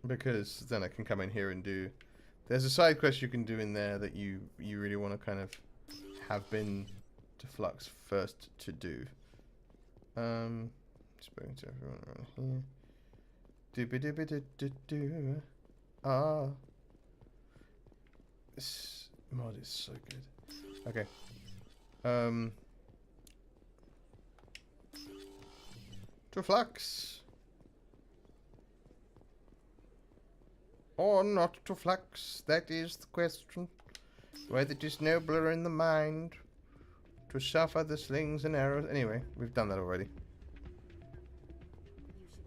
Because then I can come in here and do... There's a side quest you can do in there that you really want to kind of have been to Flux first to do. Spoken to everyone around here. Doobie-doobie-doo-doo-doo. Ah. This mod is so good. Okay. To Flux. Or not to Flux, that is the question. Whether it is nobler in the mind to suffer the slings and arrows. Anyway, we've done that already. You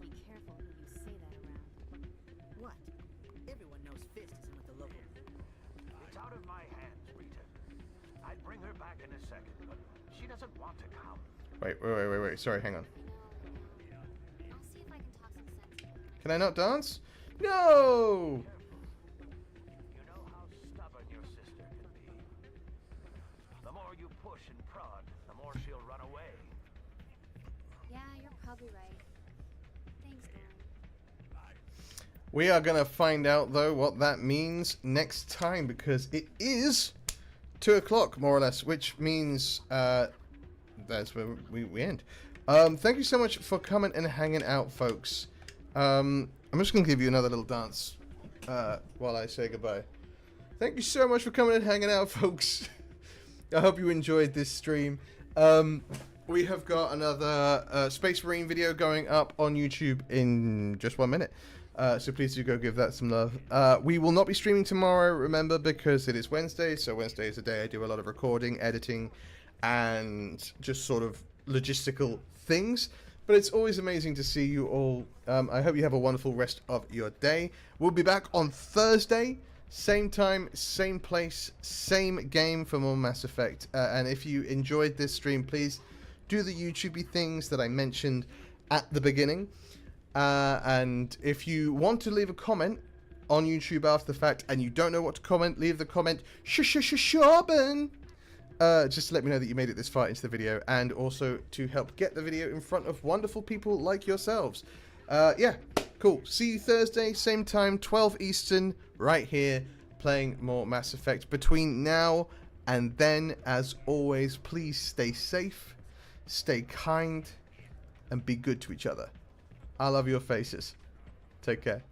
should be careful who you say that around. What? Everyone knows Fist isn't with the local. It's out of my hands, Rita. I'd bring her back in a second, but she doesn't want to come. Wait. Sorry, hang on. I'll see if I can talk some sense into her. Can I not dance? No! You know how stubborn your sister can be. The more you push and prod, the more she'll run away. Yeah, you're probably right. Thanks, Dan. We are going to find out, though, what that means next time, because it is 2 o'clock, more or less, which means that's where we end. Thank you so much for coming and hanging out, folks. I'm just going to give you another little dance while I say goodbye. Thank you so much for coming and hanging out, folks. I hope you enjoyed this stream. We have got another Space Marine video going up on YouTube in just 1 minute. So please do go give that some love. We will not be streaming tomorrow, remember, because it is Wednesday. So Wednesday is a day I do a lot of recording, editing, and just sort of logistical things. But it's always amazing to see you all. I hope you have a wonderful rest of your day. We'll be back on Thursday. Same time, same place, same game for more Mass Effect. And if you enjoyed this stream, please do the YouTubey things that I mentioned at the beginning. And if you want to leave a comment on YouTube after the fact and you don't know what to comment, leave the comment Sharben. Just to let me know that you made it this far into the video, and also to help get the video in front of wonderful people like yourselves. Yeah, cool. See you Thursday, same time, 12 Eastern, right here, playing more Mass Effect. Between now and then, as always, please stay safe, stay kind, and be good to each other. I love your faces. Take care.